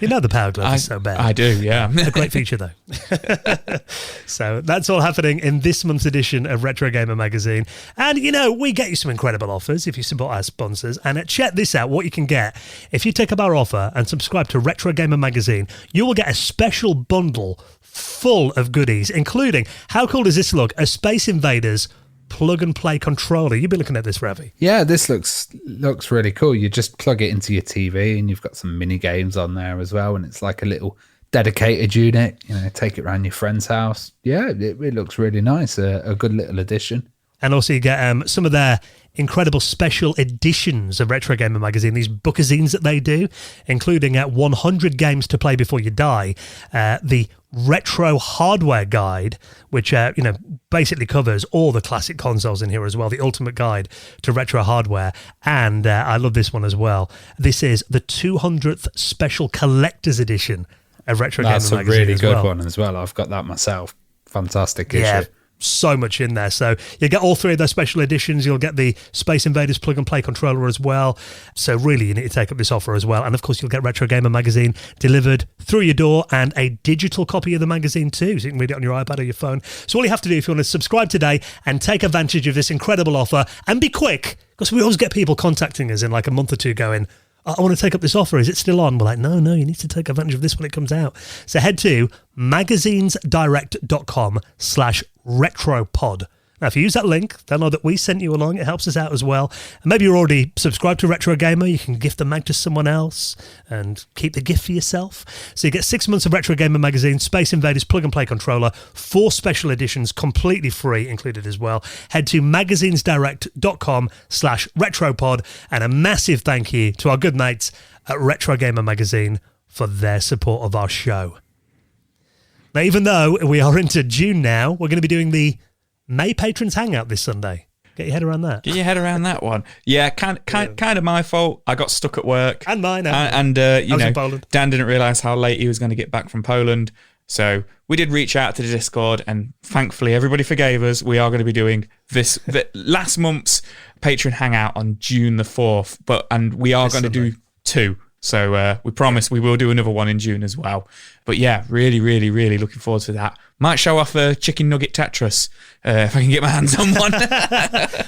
The Power Glove is so bad. I do, yeah. A great feature, though. So that's all happening in this month's edition of Retro Gamer magazine. And, we get you some incredible offers if you support our sponsors. And check this out, what you can get. If you take up our offer and subscribe to Retro Gamer magazine, you will get a special bundle full of goodies, including, how cool does this look? A Space Invaders plug-and-play controller. You've been looking at this, Ravi. Yeah, this looks really cool. You just plug it into your TV and you've got some mini games on there as well, and it's like a little dedicated unit. Take it around your friend's house. Yeah, it looks really nice. A good little addition. And also you get some of their incredible special editions of Retro Gamer Magazine, these bookazines that they do, including 100 games to play before you die, the Retro Hardware Guide, which basically covers all the classic consoles in here as well, the ultimate guide to retro hardware. And I love this one as well. This is the 200th Special Collector's Edition of Retro Gamer Magazine. That's a really good one as well. I've got that myself. Fantastic issue. Yeah. So much in there. So you'll get all three of those special editions. You'll get the Space Invaders plug and play controller as well. So really you need to take up this offer as well. And of course you'll get Retro Gamer Magazine delivered through your door and a digital copy of the magazine too, so you can read it on your iPad or your phone. So all you have to do if you want to subscribe today and take advantage of this incredible offer, and be quick, because we always get people contacting us in like a month or two going, I want to take up this offer. Is it still on? We're like, no, you need to take advantage of this when it comes out. So head to magazinesdirect.com/retropod. Now, if you use that link, they'll know that we sent you along. It helps us out as well. And maybe you're already subscribed to Retro Gamer. You can gift the mag to someone else and keep the gift for yourself. So you get 6 months of Retro Gamer Magazine, Space Invaders plug and play controller, 4 special editions completely free included as well. Head to magazinesdirect.com/retropod, and a massive thank you to our good mates at Retro Gamer Magazine for their support of our show. Now, even though we are into June now, we're going to be doing the May Patrons Hangout this Sunday. Get your head around that. Get your head around that one. Yeah, kind of my fault. I got stuck at work. And mine. And in Poland. Dan didn't realise how late he was going to get back from Poland. So we did reach out to the Discord, and thankfully everybody forgave us. We are going to be doing the last month's Patron Hangout on June the 4th, and we are going to do 2. So we promise we will do another one in June as well. But yeah, really, really, really looking forward to that. Might show off a chicken nugget Tetris if I can get my hands on one.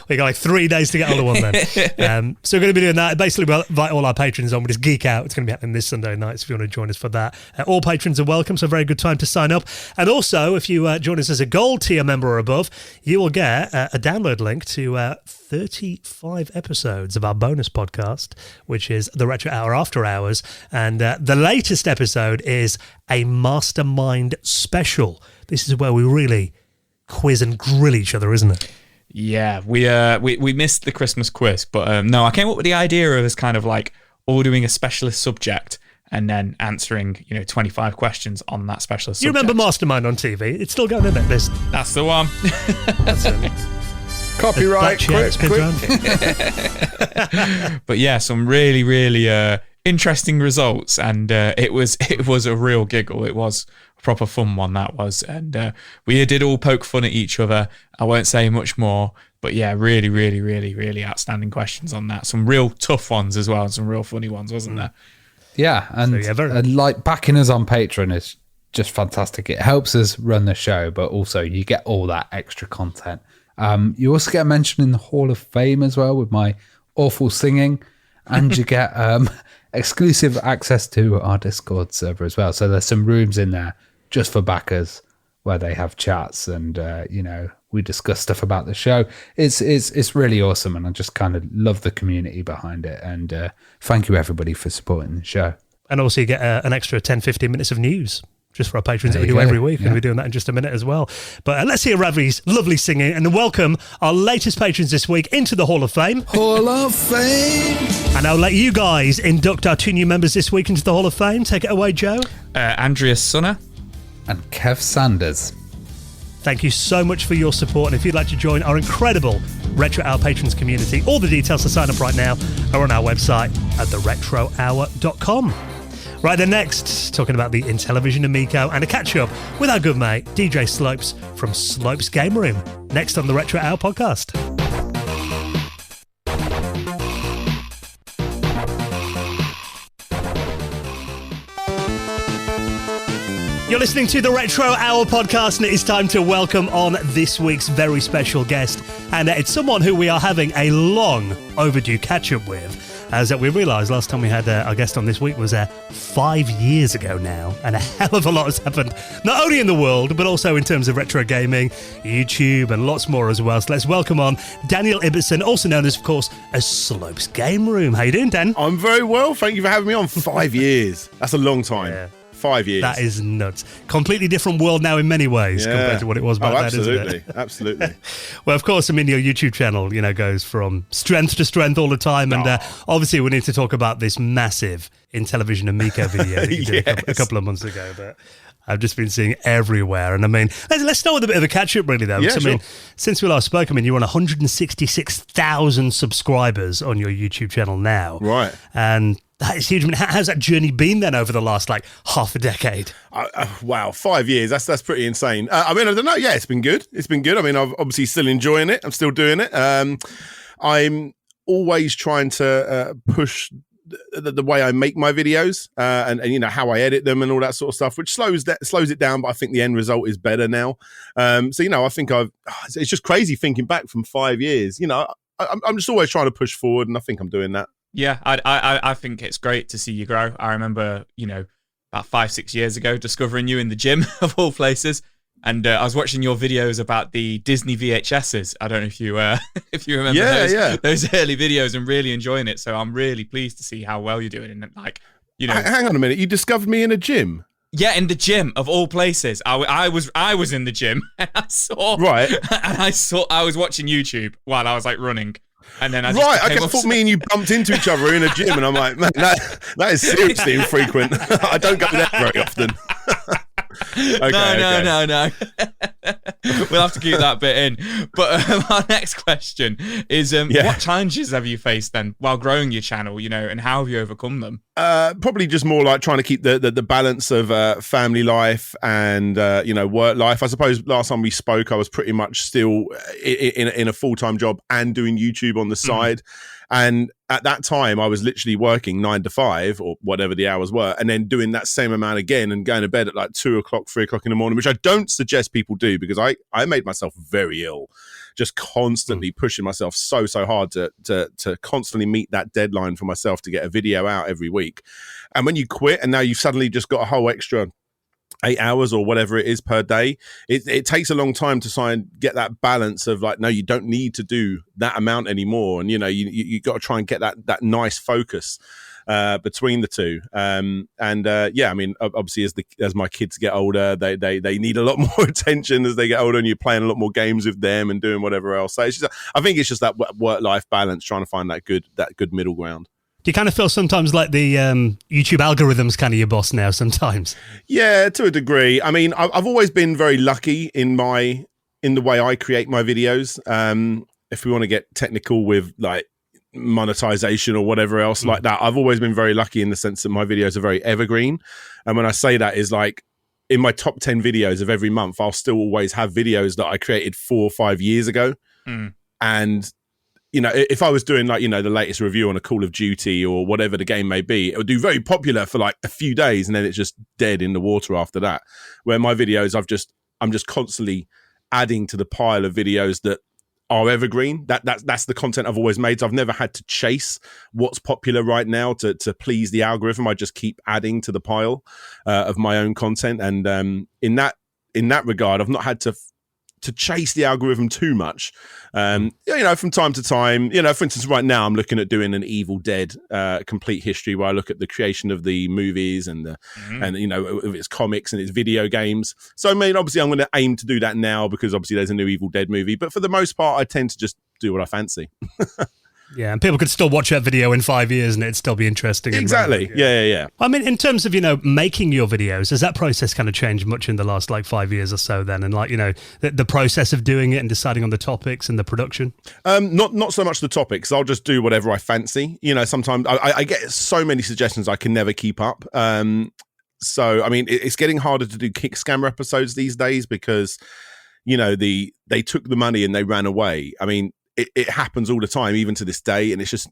We got like 3 days to get hold of one then. So we're going to be doing that. Basically, we'll invite all our patrons on with this Geek Out. It's going to be happening this Sunday night, so if you want to join us for that. All patrons are welcome, so a very good time to sign up. And also, if you join us as a gold tier member or above, you will get a download link to 35 episodes of our bonus podcast, which is the Retro Hour After Hours. And the latest episode is a Mastermind special. This is where we really quiz and grill each other, isn't it? Yeah, we missed the Christmas quiz, but no, I came up with the idea of us kind of like all doing a specialist subject and then answering 25 questions on that specialist subject. You remember Mastermind on TV? It's still going, isn't it? That's the one. That's it. Copyright, quick. But yeah, some really, really interesting results, and it was a real giggle. It was a proper fun one, that was, and we did all poke fun at each other. I won't say much more, but yeah, really, really, really, really outstanding questions on that. Some real tough ones as well, and some real funny ones, wasn't there? Yeah, and like backing us on Patreon is just fantastic. It helps us run the show, but also you get all that extra content. You also get a mention in the Hall of Fame as well with my awful singing, and you get exclusive access to our Discord server as well. So there's some rooms in there just for backers where they have chats, and we discuss stuff about the show. It's really awesome, and I just kind of love the community behind it. And thank you everybody for supporting the show. And also you get an extra 10-15 minutes of news just for our patrons that we do every week. Yeah. And we're doing that in just a minute as well. But let's hear Ravi's lovely singing and welcome our latest patrons this week into the Hall of Fame. Hall of Fame. And I'll let you guys induct our 2 new members this week into the Hall of Fame. Take it away, Joe. Andreas Sunner. And Kev Sanders. Thank you so much for your support. And if you'd like to join our incredible Retro Hour patrons community, all the details to sign up right now are on our website at theretrohour.com. Right then, next, talking about the Intellivision Amico and a catch-up with our good mate, DJ Slopes from Slopes Game Room. Next on the Retro Hour podcast. You're listening to the Retro Hour podcast, and it is time to welcome on this week's very special guest. And it's someone who we are having a long overdue catch-up with. As we realised last time we had our guest on this week was 5 years ago now, and a hell of a lot has happened, not only in the world, but also in terms of retro gaming, YouTube, and lots more as well. So let's welcome on Daniel Ibbertson, also known as, of course, as Slopes Game Room. How you doing, Dan? I'm very well. Thank you for having me on. 5 years. That's a long time. Yeah. 5 years. That is nuts. Completely different world now in many ways compared to what it was back then, isn't it? Absolutely. Well, of course, I mean, your YouTube channel, goes from strength to strength all the time. And obviously, we need to talk about this massive Intellivision Amico video that you did a couple of months ago. But I've just been seeing everywhere. And I mean, let's start with a bit of a catch-up, really, though. Yeah, I mean, since we last spoke, I mean, you're on 166,000 subscribers on your YouTube channel now. Right. And that is huge. I mean, how's that journey been then over the last, half a decade? Wow, 5 years. That's pretty insane. I mean, I don't know. Yeah, it's been good. I mean, I'm obviously still enjoying it. I'm still doing it. I'm always trying to push the way I make my videos and how I edit them and all that sort of stuff, which slows it down. But I think the end result is better now. I think it's just crazy thinking back from 5 years. I'm just always trying to push forward, and I think I'm doing that. Yeah, I think it's great to see you grow. I remember, about 5-6 years ago, discovering you in the gym of all places. And I was watching your videos about the Disney VHSs. I don't know if you remember those early videos, and really enjoying it. So I'm really pleased to see how well you're doing. And hang on a minute, you discovered me in a gym? Yeah, in the gym of all places. I was in the gym, and I was watching YouTube while I was running. And then I thought me and you bumped into each other in a gym, and I'm like, man, that is seriously infrequent. I don't go there very often. No. We'll have to keep that bit in. But our next question is, what challenges have you faced then while growing your channel, and how have you overcome them? Probably just more trying to keep the balance of family life and work life. I suppose last time we spoke, I was pretty much still in a full-time job and doing YouTube on the side. And at that time, I was literally working 9 to 5 or whatever the hours were, and then doing that same amount again and going to bed at 2 o'clock, 3 o'clock in the morning, which I don't suggest people do, because I made myself very ill, just constantly pushing myself so hard to constantly meet that deadline for myself to get a video out every week. And when you quit and now you've suddenly just got a whole extra 8 hours or whatever it is per day, it takes a long time to try and get that balance of no, you don't need to do that amount anymore. And, you got to try and get that nice focus between the two. I mean, obviously as my kids get older, they need a lot more attention as they get older, and you're playing a lot more games with them and doing whatever else. So I think it's just that work-life balance, trying to find that good middle ground. Do you kind of feel sometimes like the YouTube algorithm's kind of your boss now sometimes? Yeah, to a degree. I mean, I've always been very lucky in the way I create my videos. If we want to get technical with monetization or whatever else like that, I've always been very lucky in the sense that my videos are very evergreen. And when I say that is in my top 10 videos of every month, I'll still always have videos that I created 4 or 5 years ago. And if I was doing the latest review on a Call of Duty or whatever the game may be, it would do very popular for a few days, and then it's just dead in the water after that. Where my videos, I'm just constantly adding to the pile of videos that are evergreen. That's the content I've always made. So I've never had to chase what's popular right now to please the algorithm. I just keep adding to the pile of my own content, and in that regard, I've not had to chase the algorithm too much. From time to time, for instance, right now I'm looking at doing an Evil Dead complete history, where I look at the creation of the movies and its comics and its video games. So I mean, obviously I'm going to aim to do that now, because obviously there's a new Evil Dead movie, but for the most part I tend to just do what I fancy. Yeah, and people could still watch that video in 5 years and it'd still be interesting. Exactly. Yeah. I mean, in terms of, making your videos, has that process kind of changed much in the last 5 years or so then? And the process of doing it and deciding on the topics and the production? Not so much the topics. I'll just do whatever I fancy. Sometimes I get so many suggestions I can never keep up. So, I mean, it's getting harder to do kick scammer episodes these days because, they took the money and they ran away. I mean, it happens all the time, even to this day, and it's just,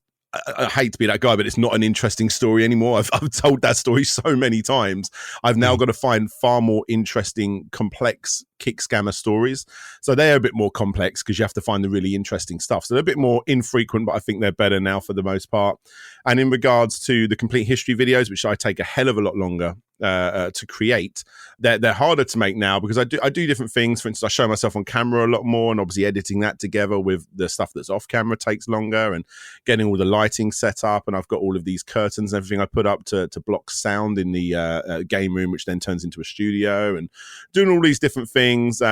I hate to be that guy, but it's not an interesting story anymore. I've told that story so many times. I've now got to find far more interesting, complex kick scammer stories. So they're a bit more complex because you have to find the really interesting stuff. So they're a bit more infrequent, but I think they're better now for the most part. And in regards to the complete history videos, which I take a hell of a lot longer to create. They're harder to make now because I do different things. For instance, I show myself on camera a lot more, and obviously editing that together with the stuff that's off camera takes longer, and getting all the lighting set up. And I've got all of these curtains and everything I put up to block sound in the game room, which then turns into a studio, and doing all these different things.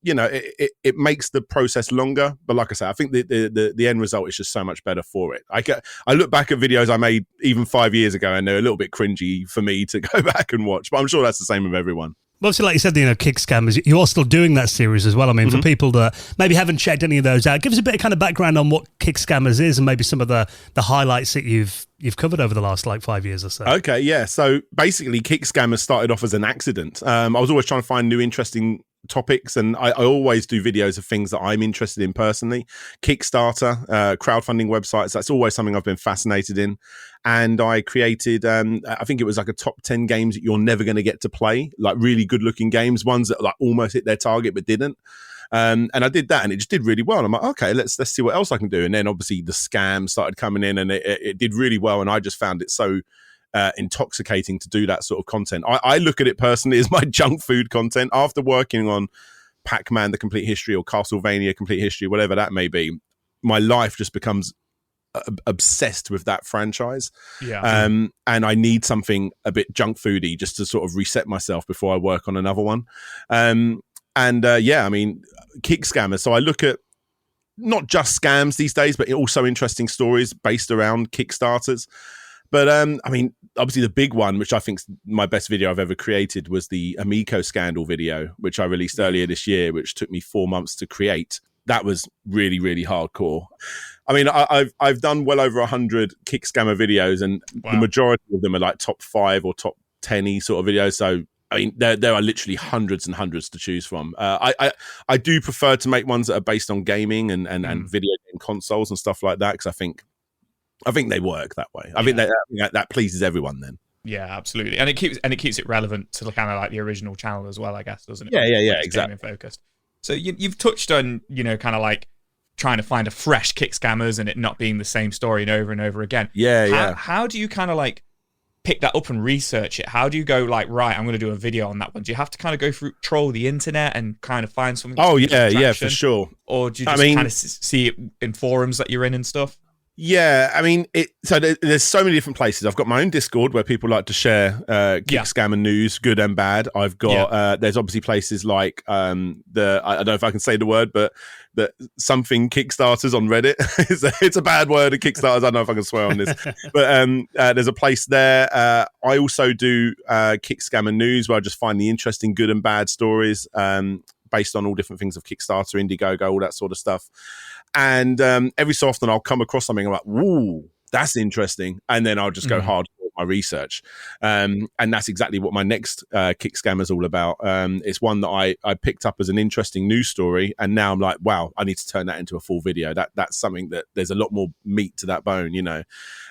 It makes the process longer, but like I said, I think the end result is just so much better for it. I look back at videos I made even 5 years ago, and they're a little bit cringy for me to go back and watch, but I'm sure that's the same with everyone. Well, obviously, like you said, Kick Scammers, you are still doing that series as well. I mean, for people that maybe haven't checked any of those out, give us a bit of kind of background on what Kick Scammers is and maybe some of the highlights that you've covered over the last 5 years or so. Okay, yeah. So basically, Kick Scammers started off as an accident. I was always trying to find new interesting topics, and I always do videos of things that I'm interested in personally. Kickstarter, crowdfunding websites, that's always something I've been fascinated in. And I created, I think it was like a top 10 games that you're never going to get to play, like really good looking games, ones that like almost hit their target but didn't. And I did that, and it just did really well. And I'm like, okay, let's see what else I can do. And then obviously the scams started coming in, and it did really well. And I just found it so intoxicating to do that sort of content. I look at it personally as my junk food content. After working on Pac-Man, The Complete History, or Castlevania, Complete History, whatever that may be, my life just becomes obsessed with that franchise. And I need something a bit junk foody just to sort of reset myself before I work on another one. I mean, Kick Scammers. So I look at not just scams these days, but also interesting stories based around Kickstarters. But I mean, obviously the big one, which I think is my best video I've ever created, was the Amico scandal video, which I released earlier this year, which took me 4 months to create. That was really, really hardcore. I mean, I've done well over 100 Kick Scammer videos, and the majority of them are like top 5 or top 10 sort of videos. So I mean, there are literally hundreds and hundreds to choose from. I do prefer to make ones that are based on gaming and video game consoles and stuff like that, because I think they work that way. I think that pleases everyone then. Yeah, absolutely, and it keeps it relevant to kind of like the original channel as well, I guess, doesn't it? Yeah, exactly. Focused. So you've touched on kind of like trying to find a fresh Kick Scammers and it not being the same story and over again. How do you kind of like pick that up and research it? How do you go like, right, I'm going to do a video on that one? Do you have to kind of go through, troll the internet and kind of find something? Oh yeah, for sure. Or do you just kind of see it in forums that you're in and stuff? Yeah, I mean, so there's so many different places. I've got my own Discord where people like to share Kick Scammer news, good and bad. I've got there's obviously places like I don't know if I can say the word, but the something Kickstarters on Reddit. It's a bad word, a Kickstarters. I don't know if I can swear on this, but there's a place there. I also do Kick Scammer news, where I just find the interesting good and bad stories based on all different things of Kickstarter, Indiegogo, all that sort of stuff. And every so often I'll come across something, I'm like, woo, that's interesting. And then I'll just go hard with my research. And that's exactly what my next Kick Scammer is all about. It's one that I picked up as an interesting news story. And now I'm like, wow, I need to turn that into a full video. That's something that there's a lot more meat to that bone,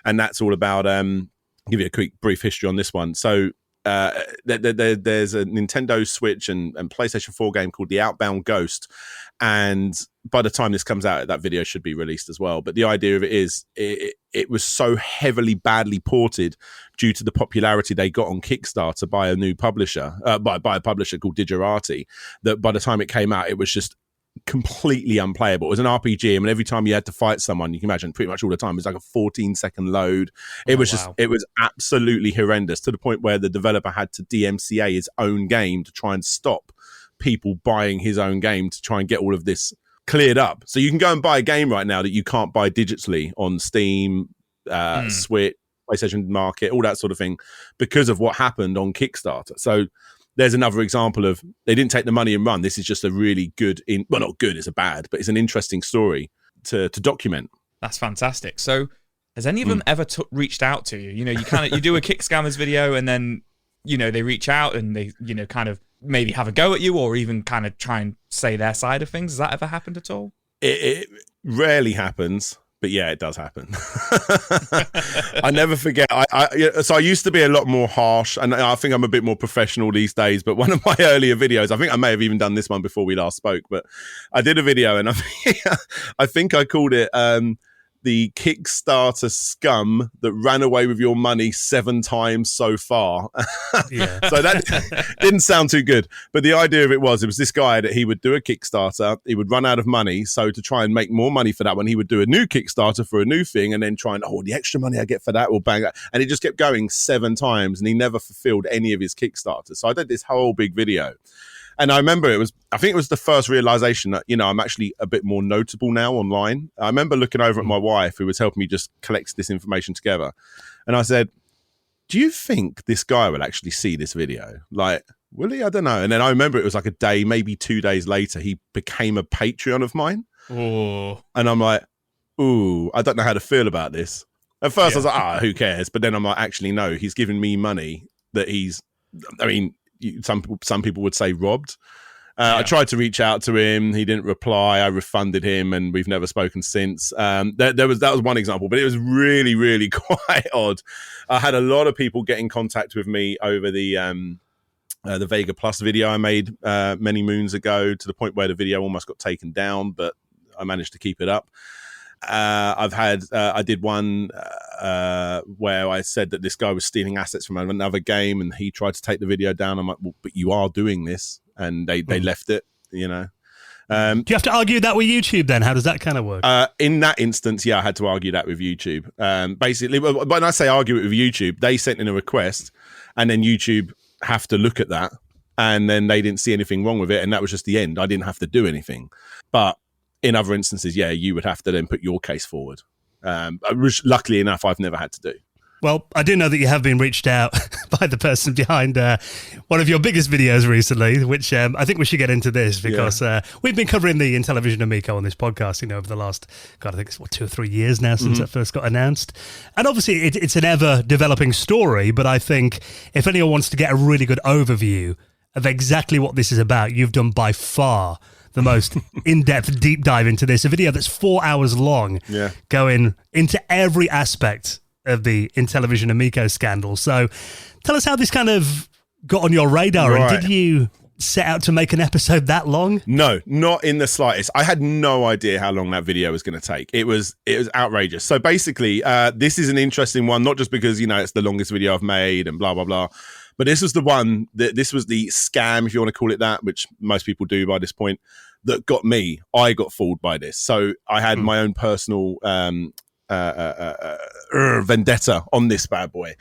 And that's all about, give you a quick brief history on this one. So there's a Nintendo Switch and PlayStation 4 game called The Outbound Ghost, and by the time this comes out, that video should be released as well. But the idea of it is it was so heavily badly ported due to the popularity they got on Kickstarter by a new publisher, by a publisher called Digerati, that by the time it came out, it was just completely unplayable. It was an RPG, and every time you had to fight someone, you can imagine pretty much all the time, it was like a 14-second load. It was absolutely horrendous, to the point where the developer had to DMCA his own game to try and stop people buying his own game to try and get all of this cleared up. So you can go and buy a game right now that you can't buy digitally on Steam, Switch, PlayStation Market, all that sort of thing, because of what happened on Kickstarter. So there's another example of, they didn't take the money and run. This is just a really good, well, not good, it's a bad, but it's an interesting story to document. That's fantastic. So has any of them ever reached out to you? You do a Kick Scammers video, and then, they reach out and they, kind of maybe have a go at you, or even kind of try and say their side of things. Has that ever happened at all? It rarely happens. But yeah, it does happen. I never forget. So I used to be a lot more harsh, and I think I'm a bit more professional these days. But one of my earlier videos, I think I may have even done this one before we last spoke, but I did a video, and I think I called it the the Kickstarter scum that ran away with your money 7 times so far. Yeah. So that didn't sound too good. But the idea of it was this guy that he would do a Kickstarter, he would run out of money. So to try and make more money for that one, he would do a new Kickstarter for a new thing and then try and, the extra money I get for that will bang that. And it just kept going 7 times and he never fulfilled any of his Kickstarters. So I did this whole big video. And I remember I think it was the first realization that, I'm actually a bit more notable now online. I remember looking over at my wife who was helping me just collect this information together. And I said, do you think this guy will actually see this video? Like, will he? I don't know. And then I remember it was like a day, maybe 2 days later, he became a Patreon of mine. Oh. And I'm like, ooh, I don't know how to feel about this. At first I was like, who cares? But then I'm like, actually, no, he's giving me money that some people would say robbed. I tried to reach out to him. He didn't reply. I refunded him and we've never spoken since. That was one example, but it was really, really quite odd. I had a lot of people get in contact with me over the Vega Plus video I made many moons ago, to the point where the video almost got taken down, but I managed to keep it up. I did one where I said that this guy was stealing assets from another game and he tried to take the video down. I'm like, well, but you are doing this. And they left it, Do you have to argue that with YouTube then? How does that kind of work? In that instance, I had to argue that with YouTube. Basically, when I say argue it with YouTube, they sent in a request and then YouTube have to look at that. And then they didn't see anything wrong with it. And that was just the end. I didn't have to do anything. But in other instances, you would have to then put your case forward. Which, luckily enough, I've never had to do. Well, I do know that you have been reached out by the person behind one of your biggest videos recently, which I think we should get into this because we've been covering the Intellivision Amico on this podcast, over the last, I think it's 2 or 3 years now since it first got announced. And obviously it's an ever-developing story, but I think if anyone wants to get a really good overview of exactly what this is about, you've done by far the most in-depth deep dive into this, a video that's 4 hours long, going into every aspect of the Intellivision Amico scandal. So tell us how this kind of got on your radar. Right. And did you set out to make an episode that long? No, not in the slightest. I had no idea how long that video was going to take. It was outrageous. So basically, this is an interesting one, not just because, it's the longest video I've made and blah, blah, blah. But this was the one, this was the scam, if you want to call it that, which most people do by this point, that got me. I got fooled by this. So I had my own personal vendetta on this bad boy.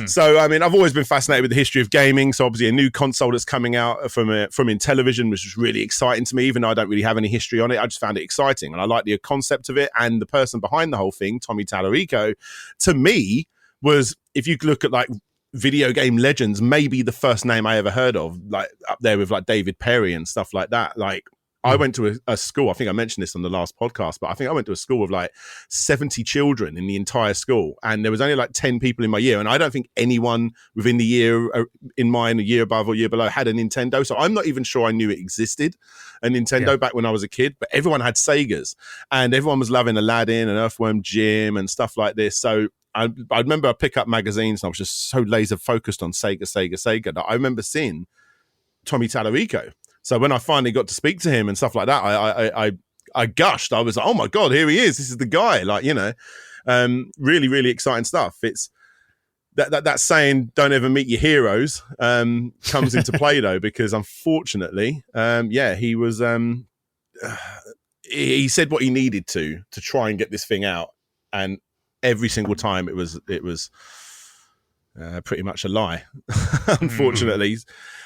So I've always been fascinated with the history of gaming. So obviously a new console that's coming out from Intellivision, which was really exciting to me, even though I don't really have any history on it. I just found it exciting and I like the concept of it. And the person behind the whole thing, Tommy Tallarico, to me was, if you look at like video game legends, maybe the first name I ever heard of, like up there with like David Perry and stuff like that. Like I went to a school, I think I mentioned this on the last podcast, but I think I went to a school with like 70 children in the entire school. And there was only like 10 people in my year. And I don't think anyone within the year in mine, a year above or year below, had a Nintendo. So I'm not even sure I knew it existed, a Nintendo back when I was a kid, but everyone had Segas and everyone was loving Aladdin and Earthworm Jim and stuff like this. So I remember I pick up magazines and I was just so laser focused on Sega that I remember seeing Tommy Tallarico. So when I finally got to speak to him and stuff like that, I gushed. I was like, oh my God, here he is. This is the guy. Like, really, really exciting stuff. It's that saying, don't ever meet your heroes, comes into play though, because unfortunately, he was, he said what he needed to try and get this thing out. And every single time it was pretty much a lie, unfortunately.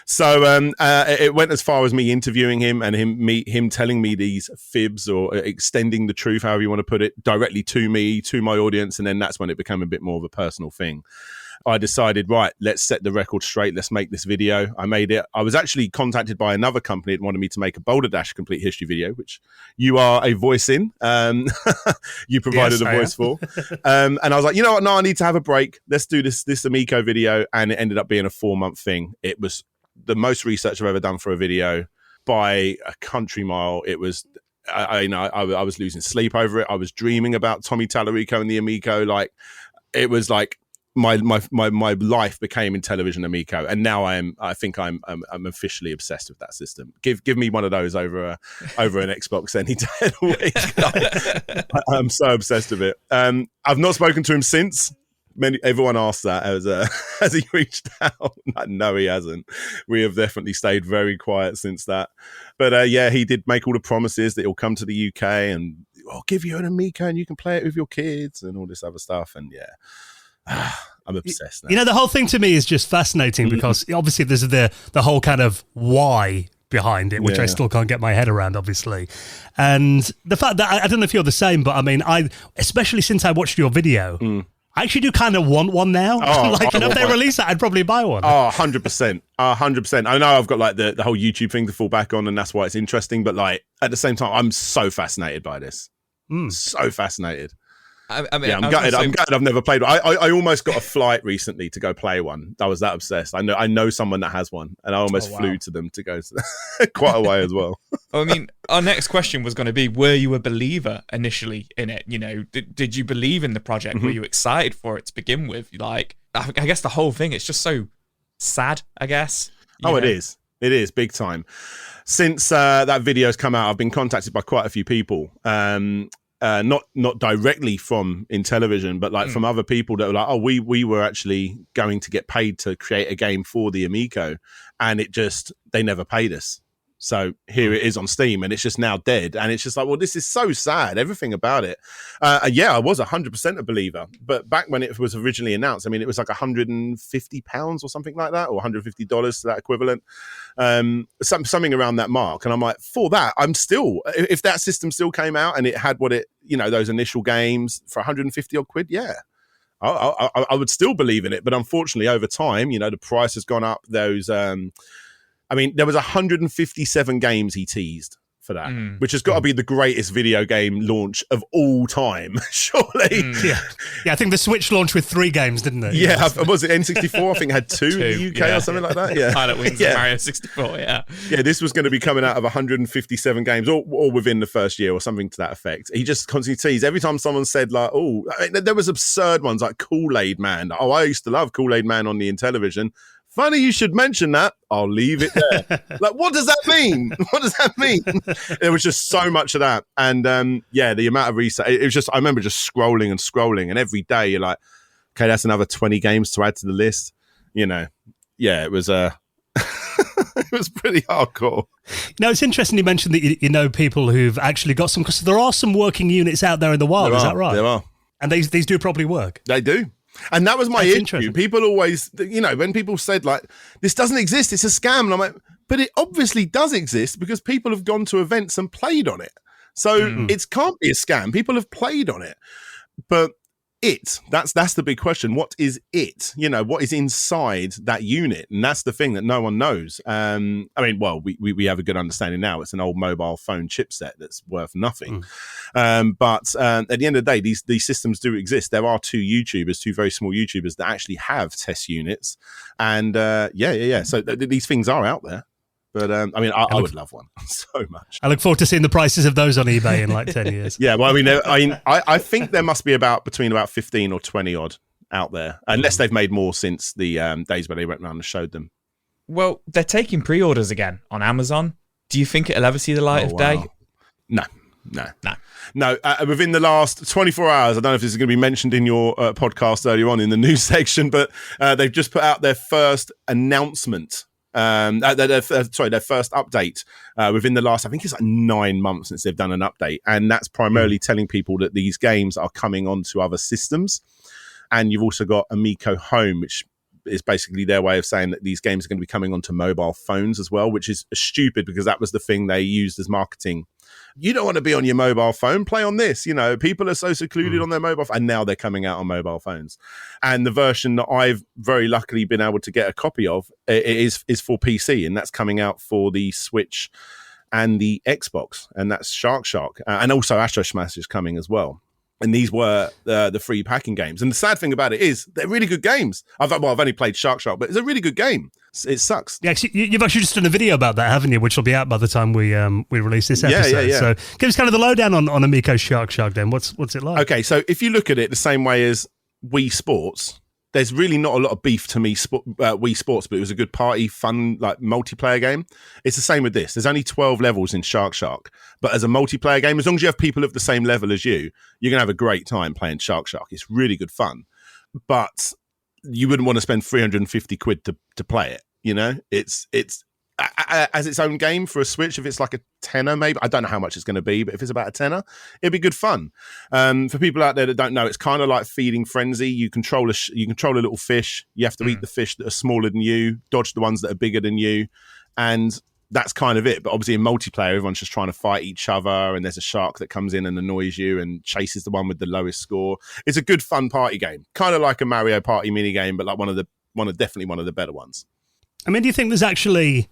So it went as far as me interviewing him and him telling me these fibs or extending the truth, however you want to put it, directly to me, to my audience. And then that's when it became a bit more of a personal thing. I decided, right, let's set the record straight. Let's make this video. I made it. I was actually contacted by another company that wanted me to make a Boulder Dash complete history video, which you are a voice in. You provided a voice for. And I was like, you know what? No, I need to have a break. Let's do this Amico video. And it ended up being a 4-month thing. It was the most research I've ever done for a video by a country mile. It was, I was losing sleep over it. I was dreaming about Tommy Tallarico and the Amico. Like, it was like my life became Intellivision Amico, and now I think I'm officially obsessed with that system. Give me one of those over an Xbox any day of the week. I'm so obsessed with it. I've not spoken to him since. Everyone asked that as he reached out. No, he hasn't. We have definitely stayed very quiet since that. But he did make all the promises that he'll come to the UK and I'll give you an Amico and you can play it with your kids and all this other stuff. And I'm obsessed now. You know, the whole thing to me is just fascinating because obviously there's the whole kind of why behind it, which I still can't get my head around, obviously. And the fact that I don't know if you're the same, but I mean, especially since I watched your video, I actually do kind of want one now. If they release it, I'd probably buy one. 100%. 100%. I know I've got like the whole YouTube thing to fall back on, and that's why it's interesting. But like at the same time, I'm so fascinated by this. So fascinated. I mean, I'm gutted. I've never played one. I almost got a flight recently to go play one. I was that obsessed. I know someone that has one, and I almost flew to them to go to quite a way as well. I mean, our next question was going to be: were you a believer initially in it? You know, did you believe in the project? Were you excited for it to begin with? Like, I guess the whole thing. It's just so sad. I guess. It is. It is big time. Since that video's come out, I've been contacted by quite a few people. Not directly from Intellivision, but like from other people that were like, oh, we were actually going to get paid to create a game for the Amico, and they never paid us. So here it is on Steam, and it's just now dead. And it's just like, well, this is so sad. Everything about it. I was 100% a believer. But back when it was originally announced, I mean, it was like £150 or something like that, or $150 to that equivalent. Something around that mark. And I'm like, for that, I'm still, if that system still came out and it had those initial games for 150 odd quid, I would still believe in it. But unfortunately, over time, the price has gone up. There was 157 games he teased for that, which has got to be the greatest video game launch of all time, surely. Yeah, I think the Switch launched with 3 games, didn't it? Yeah, was it N64? I think it had 2 in the UK or something like that. Yeah, Pilot Wings and Mario 64. Yeah, this was going to be coming out of 157 games, all within the first year or something to that effect. He just constantly teased every time someone said like, "Oh," there was absurd ones like Kool-Aid Man. Oh, I used to love Kool-Aid Man on the Intellivision. Funny you should mention that. I'll leave it there. Like, what does that mean? What does that mean? There was just so much of that. And the amount of research, it was just, I remember just scrolling. And every day you're like, okay, that's another 20 games to add to the list. It was it was pretty hardcore. Now, it's interesting you mentioned that you know people who've actually got some, because there are some working units out there in the wild, is that right? There are. And these do probably work. They do. And that was my issue. People always, when people said like, this doesn't exist, it's a scam. And I'm like, but it obviously does exist because people have gone to events and played on it. So it can't be a scam. People have played on it. But that's the big question. What is it? What is inside that unit? And that's the thing that no one knows. We have a good understanding now. It's an old mobile phone chipset that's worth nothing. But at the end of the day, these systems do exist. There are two very small YouTubers that actually have test units. And so these things are out there. But I would love one so much. I look forward to seeing the prices of those on eBay in like 10 years. Yeah, well, I think there must be between 15 or 20 odd out there, unless they've made more since the days where they went around and showed them. Well, they're taking pre-orders again on Amazon. Do you think it'll ever see the light of day? No. Within the last 24 hours, I don't know if this is going to be mentioned in your podcast earlier on in the news section, but they've just put out their first announcement. Their first update within the last, I think it's like 9 months since they've done an update. And that's primarily telling people that these games are coming onto other systems. And you've also got Amico Home, which is basically their way of saying that these games are going to be coming onto mobile phones as well, which is stupid because that was the thing they used as marketing. You don't want to be on your mobile phone, play on this. People are so secluded on their mobile phone, and now they're coming out on mobile phones. And the version that I've very luckily been able to get a copy of is for PC, and that's coming out for the Switch and the Xbox, and that's Shark. And also Astro Smash is coming as well. And these were the free packing games. And the sad thing about it is they're really good games. I've only played Shark, but it's a really good game. It sucks. Yeah, you've actually just done a video about that, haven't you? Which will be out by the time we release this episode. Yeah. So give us kind of the lowdown on Amico Shark then. What's it like? Okay, so if you look at it the same way as Wii Sports, there's really not a lot of beef to me, Wii Sports, but it was a good party, fun, like multiplayer game. It's the same with this. There's only 12 levels in Shark, but as a multiplayer game, as long as you have people of the same level as you, you're going to have a great time playing Shark. It's really good fun, but you wouldn't want to spend 350 quid to play it. You know, it's as its own game for a Switch. If it's like a tenner, maybe, I don't know how much it's going to be, but if it's about a tenner, it'd be good fun. For people out there that don't know, it's kind of like Feeding Frenzy. You control a little fish. You have to eat the fish that are smaller than you, dodge the ones that are bigger than you, and that's kind of it. But obviously in multiplayer, everyone's just trying to fight each other, and there's a shark that comes in and annoys you and chases the one with the lowest score. It's a good fun party game, kind of like a Mario Party mini game, but like definitely one of the better ones. I mean, do you think there's actually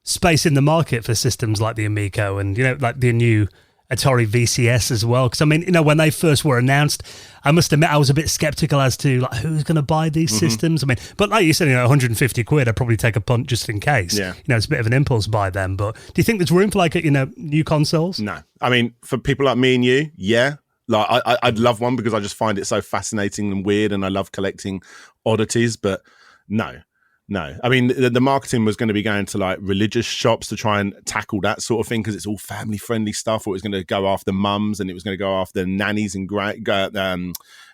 space in the market for systems like the Amico and, you know, like the new Atari VCS as well? Because, I mean, you know, when they first were announced, I must admit I was a bit skeptical as to like who's going to buy these systems. I mean, but like you said, you know, 150 quid, I'd probably take a punt just in case. Yeah. You know, it's a bit of an impulse buy then. But do you think there's room for like, you know, new consoles? No. I mean, for people like me and you, yeah. Like I'd love one because I just find it so fascinating and weird, and I love collecting oddities, but no. I mean, the marketing was going to be going to like religious shops to try and tackle that sort of thing because it's all family friendly stuff, or it was going to go after mums and it was going to go after nannies and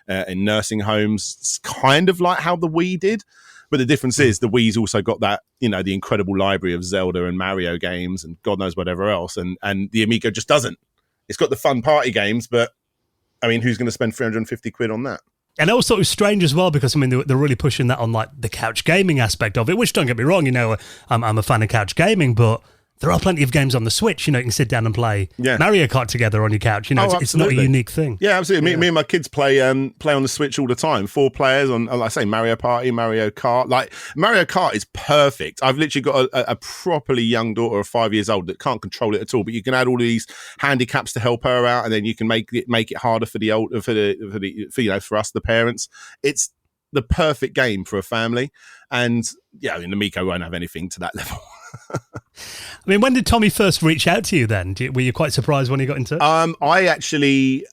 in nursing homes. It's kind of like how the Wii did. But the difference is the Wii's also got that, you know, the incredible library of Zelda and Mario games and God knows whatever else. And the Amico just doesn't. It's got the fun party games, but I mean, who's going to spend 350 quid on that? And I always thought it was strange as well because, I mean, they're really pushing that on like the couch gaming aspect of it, which, don't get me wrong, you know, I'm a fan of couch gaming, but there are plenty of games on the Switch, you know, you can sit down and play Mario Kart together on your couch. You know, it's not a unique thing. Yeah, absolutely. Me and my kids play on the Switch all the time. 4 players on, like I say, Mario Party, Mario Kart. Like, Mario Kart is perfect. I've literally got a properly young daughter of 5 years old that can't control it at all, but you can add all of these handicaps to help her out, and then you can make it harder for for us, the parents. It's the perfect game for a family. And yeah, I mean, the Amico won't have anything to that level. I mean, when did Tommy first reach out to you then? Were you quite surprised when he got in touch? I actually,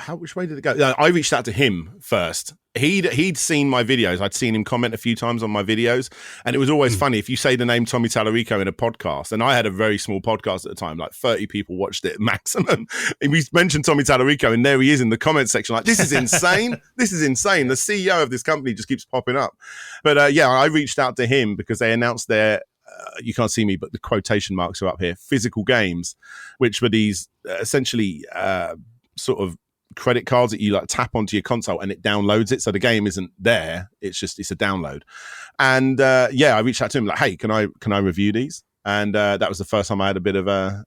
which way did it go? I reached out to him first. He'd seen my videos. I'd seen him comment a few times on my videos. And it was always funny. If you say the name Tommy Tallarico in a podcast, and I had a very small podcast at the time, like 30 people watched it maximum. And we mentioned Tommy Tallarico, and there he is in the comment section, like, this is insane. This is insane. The CEO of this company just keeps popping up. But I reached out to him because they announced their, you can't see me, but the quotation marks are up here, physical games, which were these essentially sort of credit cards that you like tap onto your console and it downloads it. So the game isn't there. It's a download. And I reached out to him like, hey, can I review these? And that was the first time I had a bit of a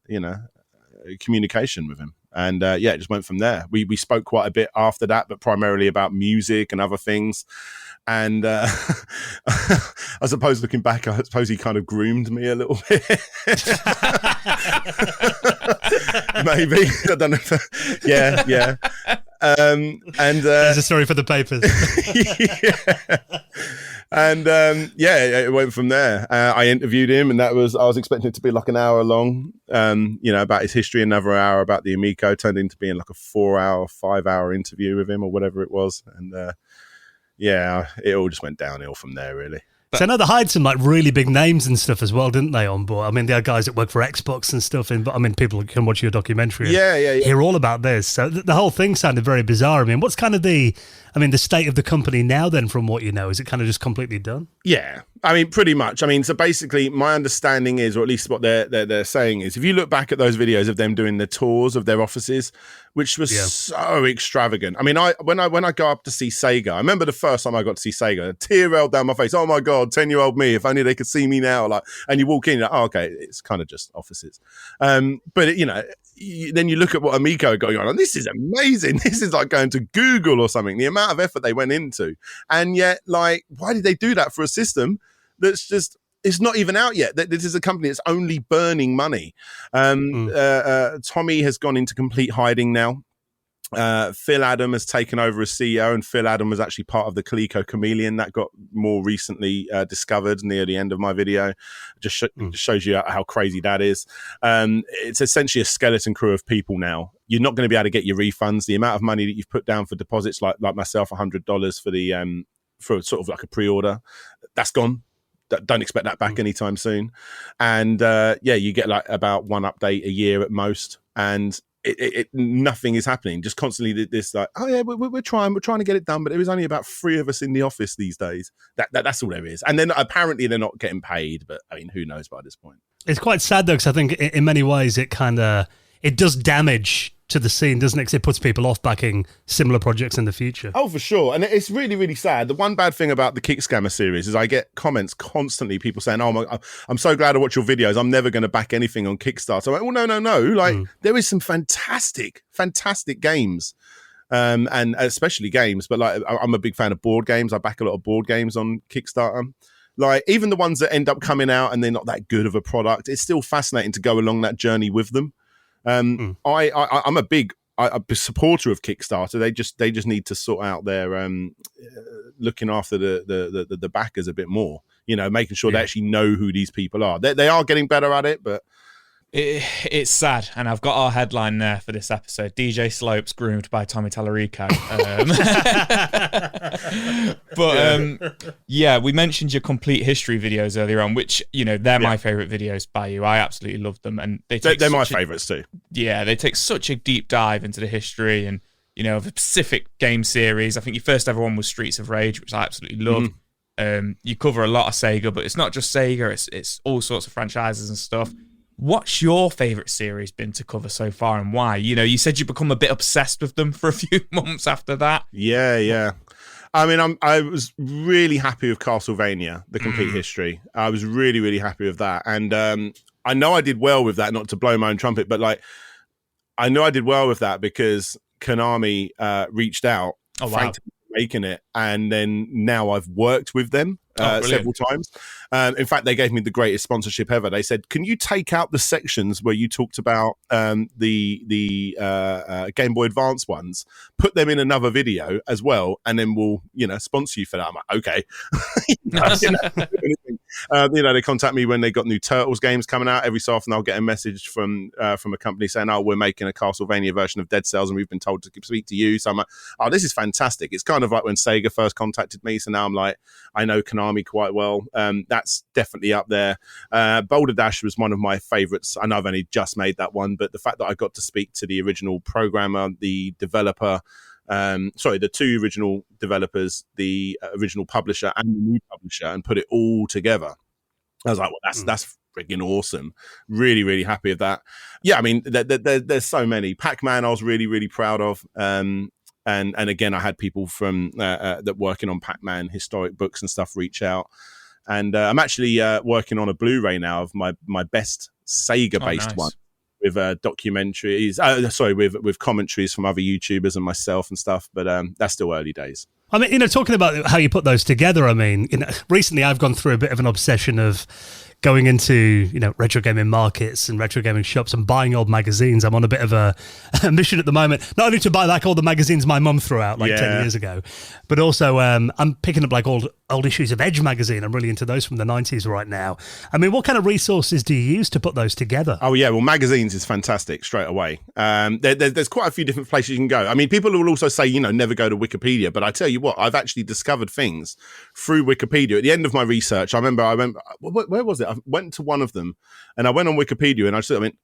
communication with him. And it just went from there. We spoke quite a bit after that, but primarily about music and other things. And I suppose looking back, I suppose he kind of groomed me a little bit. Maybe. I don't know. Yeah. There's a story for the papers. Yeah. And it went from there. I interviewed him, and I was expecting it to be like an hour long, about his history, another hour about the Amico. Turned into being like a 5-hour interview with him or whatever it was. And it all just went downhill from there, really. So I know they hired some like really big names and stuff as well, didn't they, on board? I mean, they had guys that work for Xbox and stuff, but I mean, people can watch your documentary and hear all about this. So the whole thing sounded very bizarre. I mean, what's kind of the state of the company now then, from what you know? Is it kind of just completely done? Yeah. I mean, pretty much. I mean, so basically my understanding is, or at least what they're saying is, if you look back at those videos of them doing the tours of their offices, which was so extravagant. I mean, when I go up to see Sega, I remember the first time I got to see Sega, a tear rolled down my face. Oh my God, 10-year-old me, if only they could see me now. Like, and you walk in, you're like, oh, okay, it's kind of just offices. But then you look at what Amico got going on, and this is amazing. This is like going to Google or something, the amount of effort they went into. And yet, like, why did they do that for a system that's just, it's not even out yet? This is a company that's only burning money. Tommy has gone into complete hiding now. Phil Adam has taken over as CEO, and Phil Adam was actually part of the Coleco Chameleon that got more recently discovered near the end of my video. Just shows you how crazy that is. It's essentially a skeleton crew of people now. You're not going to be able to get your refunds. The amount of money that you've put down for deposits, like myself, $100 for the for sort of like a pre-order. That's gone. Don't expect that back anytime soon. And you get like about one update a year at most, and nothing is happening. Just constantly this like, oh yeah, we're trying to get it done, but there is only about 3 of us in the office these days. That's all there is. And then apparently they're not getting paid, but I mean, who knows by this point. It's quite sad though, because I think in many ways it does damage to the scene, doesn't it? Because it puts people off backing similar projects in the future. Oh, for sure. And it's really, really sad. The one bad thing about the Kick Scammer series is I get comments constantly, people saying, oh, I'm so glad I watch your videos. I'm never going to back anything on Kickstarter. I'm like, well, no. Like, there is some fantastic games. And especially games. But like, I'm a big fan of board games. I back a lot of board games on Kickstarter. Like, even the ones that end up coming out and they're not that good of a product, it's still fascinating to go along that journey with them. I'm a big supporter of Kickstarter. They just need to sort out their looking after the backers a bit more. You know, making sure they actually know who these people are. They are getting better at it, but it's sad. And I've got our headline there for this episode: DJ Slopes groomed by Tommy Tallarico. We mentioned your complete history videos earlier on, which, you know, they're my favorite videos by you. I absolutely love them, and they're my favorites too. Yeah, they take such a deep dive into the history and, you know, of a specific game series. I think your first ever one was Streets of Rage, which I absolutely love. You cover a lot of Sega, but it's not just Sega; it's all sorts of franchises and stuff. What's your favourite series been to cover so far, and why? You know, you said you become a bit obsessed with them for a few months after that. Yeah. I mean, I was really happy with Castlevania, the complete history. I was really, really happy with that. And I know I did well with that, not to blow my own trumpet, but like, I know I did well with that because Konami reached out, frankly, making it. And then now I've worked with them several times. In fact, they gave me the greatest sponsorship ever. They said, can you take out the sections where you talked about the Game Boy Advance ones, put them in another video as well, and then we'll, you know, sponsor you for that. I'm like, okay. They contact me when they got new Turtles games coming out. Every so often I'll get a message from a company saying, oh, we're making a Castlevania version of Dead Cells and we've been told to speak to you. So I'm like, oh, this is fantastic. It's kind of like when Sega first contacted me. So now I'm like, I know Konami quite well. That's definitely up there. Boulder Dash was one of my favorites. I know I've only just made that one, but the fact that I got to speak to the original programmer, the developer, the 2 original developers, the original publisher and the new publisher, and put it all together, I was like, well, that's freaking awesome. Really, really happy with that. Yeah, I mean, there's so many. Pac-Man I was really, really proud of. And again, I had people from that working on Pac-Man historic books and stuff reach out. And I'm actually working on a Blu-ray now of my best Sega-based one, with documentaries. With commentaries from other YouTubers and myself and stuff. But that's still early days. I mean, you know, talking about how you put those together, I mean, you know, recently I've gone through a bit of an obsession of going into, you know, retro gaming markets and retro gaming shops and buying old magazines. I'm on a bit of a mission at the moment, not only to buy like all the magazines my mum threw out 10 years ago, but also I'm picking up like old issues of Edge magazine. I'm really into those from the 90s right now. I mean, what kind of resources do you use to put those together? Oh yeah, well, magazines is fantastic straight away. There's quite a few different places you can go. I mean, people will also say, you know, never go to Wikipedia, but I tell you what, I've actually discovered things through Wikipedia. At the end of my research, I remember where was it? I went to one of them and I went on Wikipedia and I went,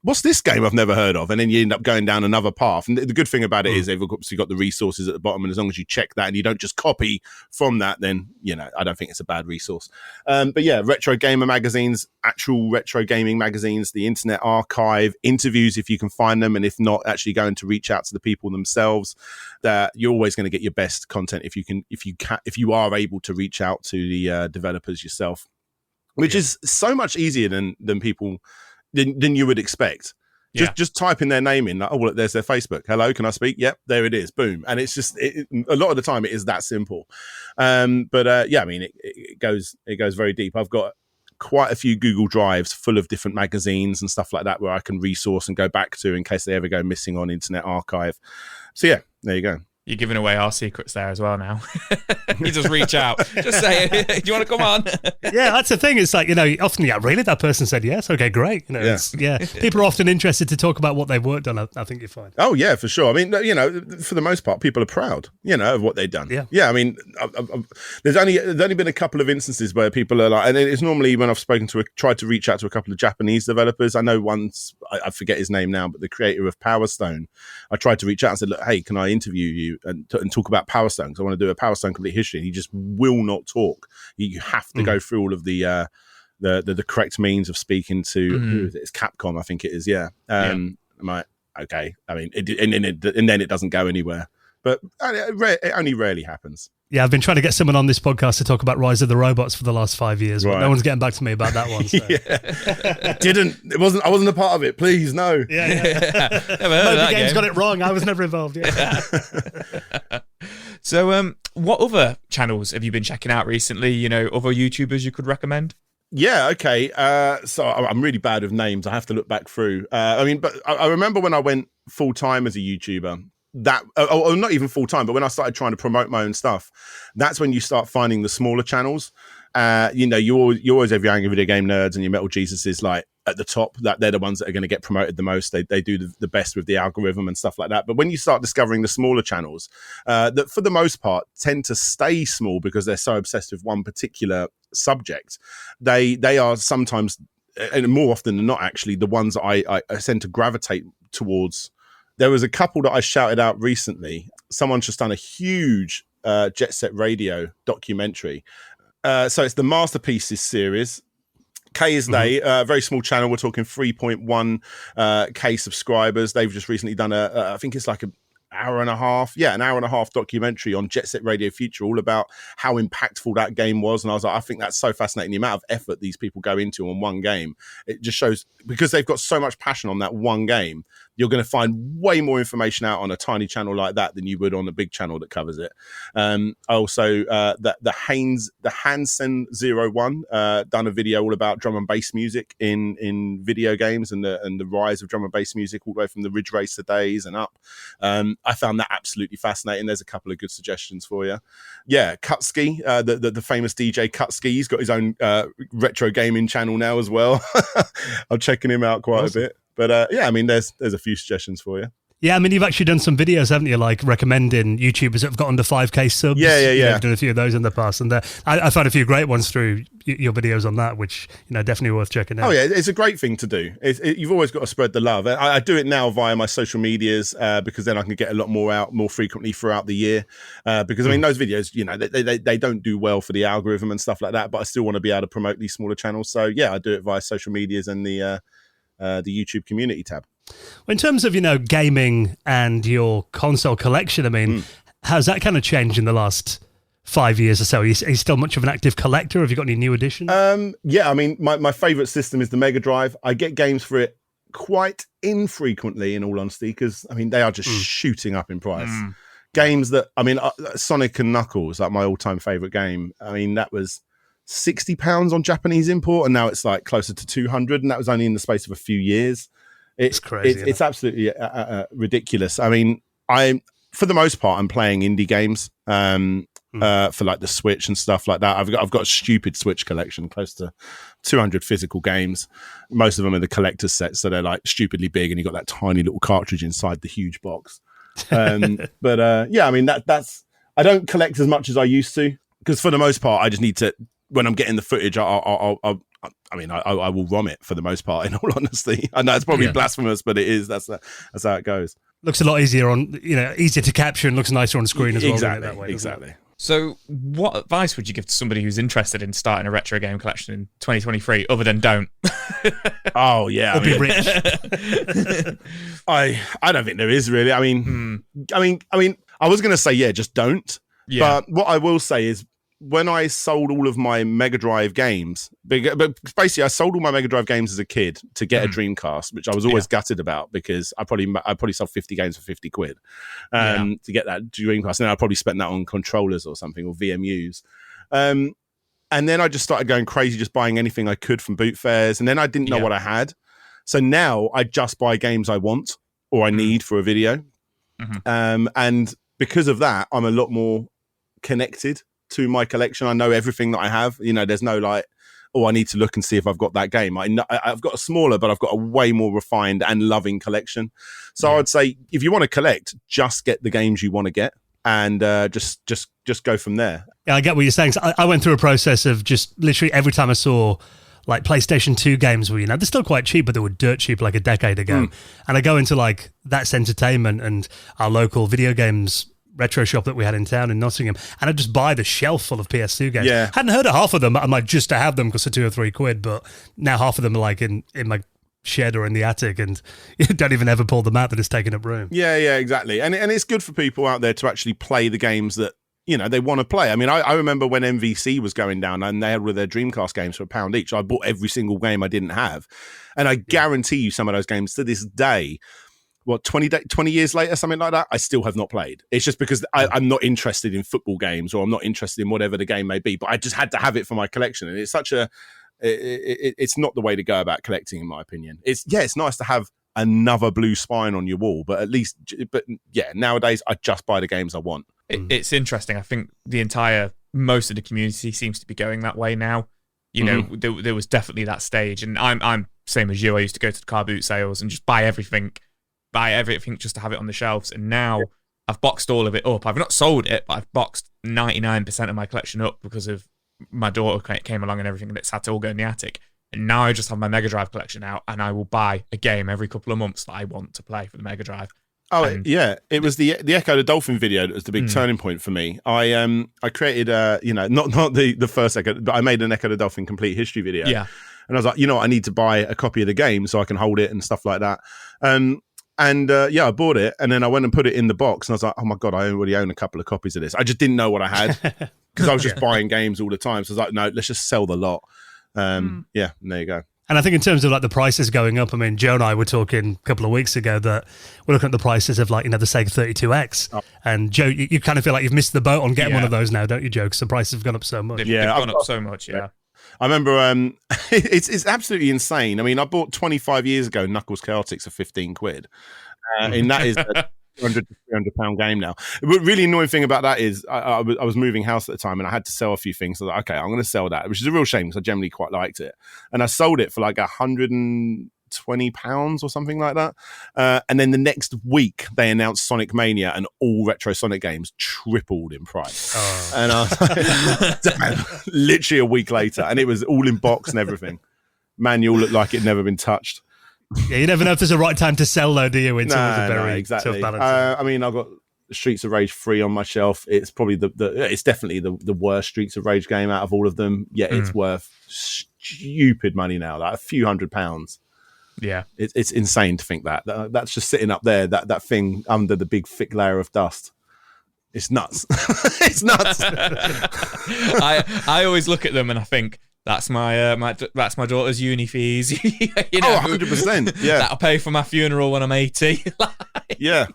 what's this game I've never heard of? And then you end up going down another path. And the good thing about it is they've obviously got the resources at the bottom, and as long as you check that and you don't just copy from that, then, you know, I don't think it's a bad resource. But yeah, retro gamer magazines, actual retro gaming magazines, the Internet Archive, interviews if you can find them, and if not, actually going to reach out to the people themselves. That you're always going to get your best content if you are able to reach out to the developers yourself, which is so much easier than you would expect. Just type in their name in, like, oh, well, there's their Facebook. Hello, can I speak? Yep, there it is. Boom. And it's just, a lot of the time it is that simple. I mean, it goes very deep. I've got quite a few Google Drives full of different magazines and stuff like that where I can resource and go back to in case they ever go missing on Internet Archive. So yeah, there you go. You're giving away our secrets there as well now. You just reach out. Just say, do you want to come on? Yeah, that's the thing. It's like, often, really, that person said yes. Okay, great. People are often interested to talk about what they've worked on. I think you're fine. Oh, yeah, for sure. I mean, for the most part, people are proud, of what they've done. Yeah. Yeah, I mean, there's only been a couple of instances where people are like, and it's normally when I've tried to reach out to a couple of Japanese developers. I know once, I forget his name now, but the creator of Power Stone, I tried to reach out and said, look, hey, can I interview you and talk about Power Stone? Because I want to do a Power Stone complete history. And he just will not talk. You have to go through all of the correct means of speaking to who is it? It's Capcom, I think it is. Yeah. I'm like, okay. I mean, and then it doesn't go anywhere. But it only rarely happens. Yeah, I've been trying to get someone on this podcast to talk about Rise of the Robots for the last 5 years. Right. No one's getting back to me about that one. So. I wasn't a part of it. Please, no. Yeah. Never heard of that game's got it wrong. I was never involved. Yeah. So, what other channels have you been checking out recently? Other YouTubers you could recommend? Yeah, okay. So I'm really bad with names. I have to look back through. But I remember when I went full time as a YouTuber. Not even full time, but when I started trying to promote my own stuff, that's when you start finding the smaller channels. You always have your Angry Video Game Nerds and your Metal Jesuses like at the top. That they're the ones that are going to get promoted the most. They do the best with the algorithm and stuff like that. But when you start discovering the smaller channels, that for the most part tend to stay small because they're so obsessed with one particular subject, they are sometimes, and more often than not, actually the ones that I tend to gravitate towards. There was a couple that I shouted out recently. Someone's just done a huge Jet Set Radio documentary. So it's the Masterpieces series. K is They, very small channel. We're talking 3.1 K subscribers. They've just recently done I think it's like an hour and a half documentary on Jet Set Radio Future, all about how impactful that game was. And I was like, I think that's so fascinating. The amount of effort these people go into on one game. It just shows, because they've got so much passion on that one game, you're going to find way more information out on a tiny channel like that than you would on a big channel that covers it. Also, the Hansen 01 done a video all about drum and bass music in video games and the rise of drum and bass music all the way from the Ridge Racer days and up. I found that absolutely fascinating. There's a couple of good suggestions for you. Yeah, Kutsky, the famous DJ Kutsky, he's got his own retro gaming channel now as well. I'm checking him out quite a bit. But there's a few suggestions for you. Yeah, you've actually done some videos, haven't you, like recommending YouTubers that have got under 5K subs. Yeah. You've done a few of those in the past, and I found a few great ones through your videos on that, which definitely worth checking out. Oh yeah, it's a great thing to do. You've always got to spread the love. I do it now via my social medias because then I can get a lot more out more frequently throughout the year. Because those videos, they don't do well for the algorithm and stuff like that, but I still want to be able to promote these smaller channels. So yeah, I do it via social medias and the YouTube community tab. In terms of gaming and your console collection, how's that kind of changed in the last 5 years or so? Are you still much of an active collector? Have you got any new additions? My favorite system is the Mega Drive. I get games for it quite infrequently, in all honesty, because they are just shooting up in price. Games that Sonic and Knuckles, like my all-time favorite game. That was £60 on Japanese import, and now it's like closer to 200, and that was only in the space of a few years. It's crazy. It's absolutely ridiculous. For the most part, I'm playing indie games for like the Switch and stuff like that. I've got a stupid Switch collection, close to 200 physical games. Most of them are the collector's sets, so they're like stupidly big, and you got that tiny little cartridge inside the huge box. That's. I don't collect as much as I used to, because for the most part, I just need to. When I'm getting the footage, I will ROM it for the most part, in all honesty. I know it's probably blasphemous, but it is. That's how it goes. Looks a lot easier easier to capture and looks nicer on screen as well. Exactly. So what advice would you give to somebody who's interested in starting a retro game collection in 2023, other than don't? Oh, yeah. Or be rich. I don't think there is really. I was going to say, just don't. Yeah. But what I will say is, when I sold all of my Mega Drive games, but basically I sold all my Mega Drive games as a kid to get a Dreamcast, which I was always gutted about, because I probably sold 50 games for 50 quid to get that Dreamcast. And then I probably spent that on controllers or something, or VMUs. And then I just started going crazy, just buying anything I could from boot fairs. And then I didn't know what I had. So now I just buy games I want or I need for a video. And because of that, I'm a lot more connected to my collection. I know everything that I have. There's no like, I need to look and see if I've got that game. I've got a smaller, but I've got a way more refined and loving collection. So I'd say if you want to collect, just get the games you want to get, and just go from there. Yeah, I get what you're saying. So I went through a process of just literally every time I saw like PlayStation 2 games were, they're still quite cheap, but they were dirt cheap like a decade ago. And I go into like That's Entertainment and our local video games retro shop that we had in town in Nottingham, and I'd just buy the shelf full of PS2 games. Yeah. Hadn't heard of half of them. I'm like, just to have them because they're £2 or £3, but now half of them are like in my shed or in the attic, and you don't even ever pull them out. They're just taking up room. Yeah, exactly. And it's good for people out there to actually play the games that they want to play. I mean, I remember when MVC was going down and they had with their Dreamcast games for £1 each. I bought every single game I didn't have, and I guarantee you some of those games to this day, 20 years later, something like that, I still have not played. It's just because I'm not interested in football games, or I'm not interested in whatever the game may be, but I just had to have it for my collection. And it's it's not the way to go about collecting, in my opinion. It's nice to have another blue spine on your wall, but nowadays I just buy the games I want. It's interesting. I think most of the community seems to be going that way now. There was definitely that stage, and I'm same as you. I used to go to the car boot sales and just buy everything just to have it on the shelves. And now I've boxed all of it up. I've not sold it, but I've boxed 99% of my collection up because of my daughter came along and everything, and it's had to all go in the attic. And now I just have my Mega Drive collection out, and I will buy a game every couple of months that I want to play for the Mega Drive. Oh, yeah. It was the Echo the Dolphin video that was the big turning point for me. I created, not the first Echo, but I made an Echo the Dolphin complete history video. Yeah. And I was like, I need to buy a copy of the game so I can hold it and stuff like that. I bought it, and then I went and put it in the box, and I was like, oh my God, I already own a couple of copies of this. I just didn't know what I had because I was just buying games all the time. So I was like, no, let's just sell the lot. And there you go. And I think in terms of like the prices going up, I mean, Joe and I were talking a couple of weeks ago that we're looking at the prices of like, the Sega 32X. Oh. And Joe, you kind of feel like you've missed the boat on getting one of those now, don't you, Joe? Because the prices have gone up so much. They've gone up so much, yeah. I remember it's absolutely insane. I mean, I bought 25 years ago Knuckles Chaotix for £15. And that is a £200 to £300 game now. The really annoying thing about that is I was moving house at the time, and I had to sell a few things. So I was like, okay, I'm going to sell that, which is a real shame because I generally quite liked it. And I sold it for like £120 or something like that. And then the next week they announced Sonic Mania, and all retro Sonic games tripled in price. Oh. And I was like, damn, literally a week later, and it was all in box and everything. Manual looked like it'd never been touched. Yeah, you never know if there's a right time to sell, though, do you? It's always a very exactly. tough balance. I mean, I've got Streets of Rage 3 on my shelf. It's probably it's definitely the worst Streets of Rage game out of all of them. Yeah, it's worth stupid money now, like a few £100. Yeah, it's insane to think that's just sitting up there, that thing under the big thick layer of dust. It's nuts. It's nuts. I always look at them and I think, that's my that's my daughter's uni fees. 100%. Yeah, that'll pay for my funeral when I'm 80. Yeah.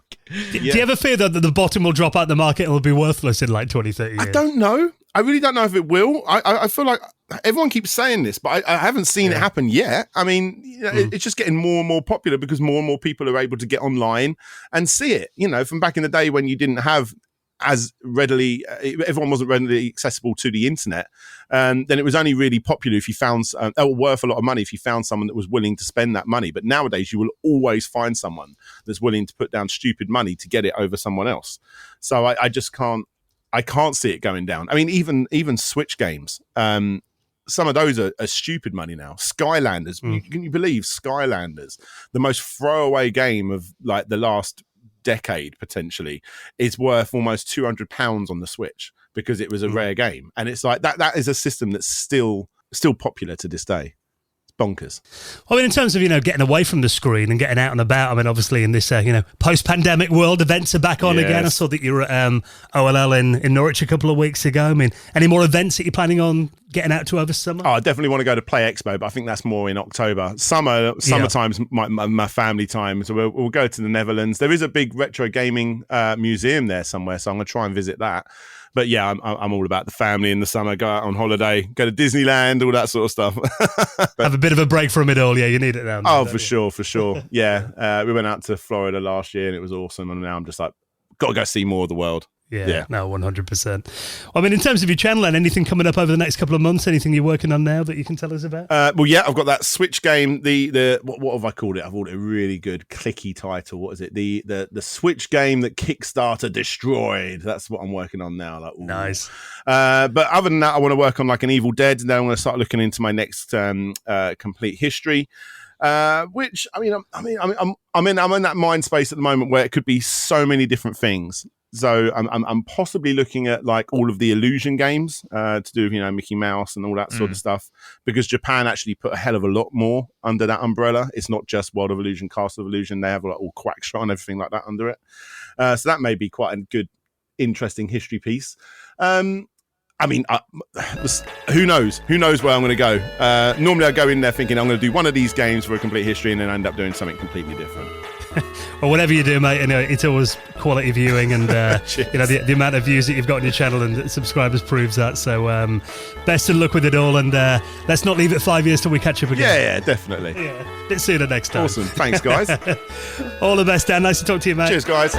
Do you ever fear that the bottom will drop out the market and will be worthless in like 20, 30 years? I don't know. I really don't know if it will. I feel like everyone keeps saying this, but I haven't seen it happen yet. I mean, it's just getting more and more popular because more and more people are able to get online and see it. From back in the day when you didn't have as readily, everyone wasn't readily accessible to the internet, then it was only really popular if you found worth a lot of money if you found someone that was willing to spend that money. But nowadays you will always find someone that's willing to put down stupid money to get it over someone else. So I just can't see it going down. I mean, even Switch games, some of those are stupid money now. Skylanders, can you believe Skylanders, the most throwaway game of like the last decade potentially, is worth almost £200 on the Switch because it was a rare game. And it's like that is a system that's still popular to this day. It's bonkers. Well, I mean, in terms of getting away from the screen and getting out and about, I mean, obviously in this post-pandemic world, events are back on again. I saw that you were at OLL in Norwich a couple of weeks ago. I mean, any more events that you're planning on getting out to over summer? I definitely want to go to Play Expo, but I think that's more in October. Summertime's my family time, so we'll go to the Netherlands. There is a big retro gaming museum there somewhere, so I'm going to try and visit that. But yeah, I'm all about the family in the summer. Go out on holiday, go to Disneyland, all that sort of stuff. Have a bit of a break from it all. Yeah, you need it now. For sure. Yeah, we went out to Florida last year and it was awesome. And now I'm just like got to go see more of the world. Yeah, no, 100%. I mean, in terms of your channel and anything coming up over the next couple of months, anything you're working on now that you can tell us about? Well, yeah, I've got that Switch game. What have I called it? I've called it a really good clicky title. What is it? The Switch game that Kickstarter destroyed. That's what I'm working on now. Like, nice. But other than that, I want to work on like an Evil Dead, and then I'm going to start looking into my next complete history. Which I'm in that mind space at the moment where it could be so many different things. So I'm possibly looking at like all of the Illusion games to do with, Mickey Mouse and all that sort of stuff, because Japan actually put a hell of a lot more under that umbrella. It's not just World of Illusion, Castle of Illusion. They have like all Quackshot and everything like that under it. So that may be quite a good, interesting history piece. Who knows? Who knows where I'm going to go? Normally I go in there thinking I'm going to do one of these games for a complete history and then end up doing something completely different. Well, whatever you do, mate, it's always quality viewing, and the amount of views that you've got on your channel and subscribers proves that. So best of luck with it all, and let's not leave it 5 years till we catch up again. Yeah, definitely. Yeah, a bit sooner next time. Awesome. Thanks, guys. All the best, Dan. Nice to talk to you, mate. Cheers, guys.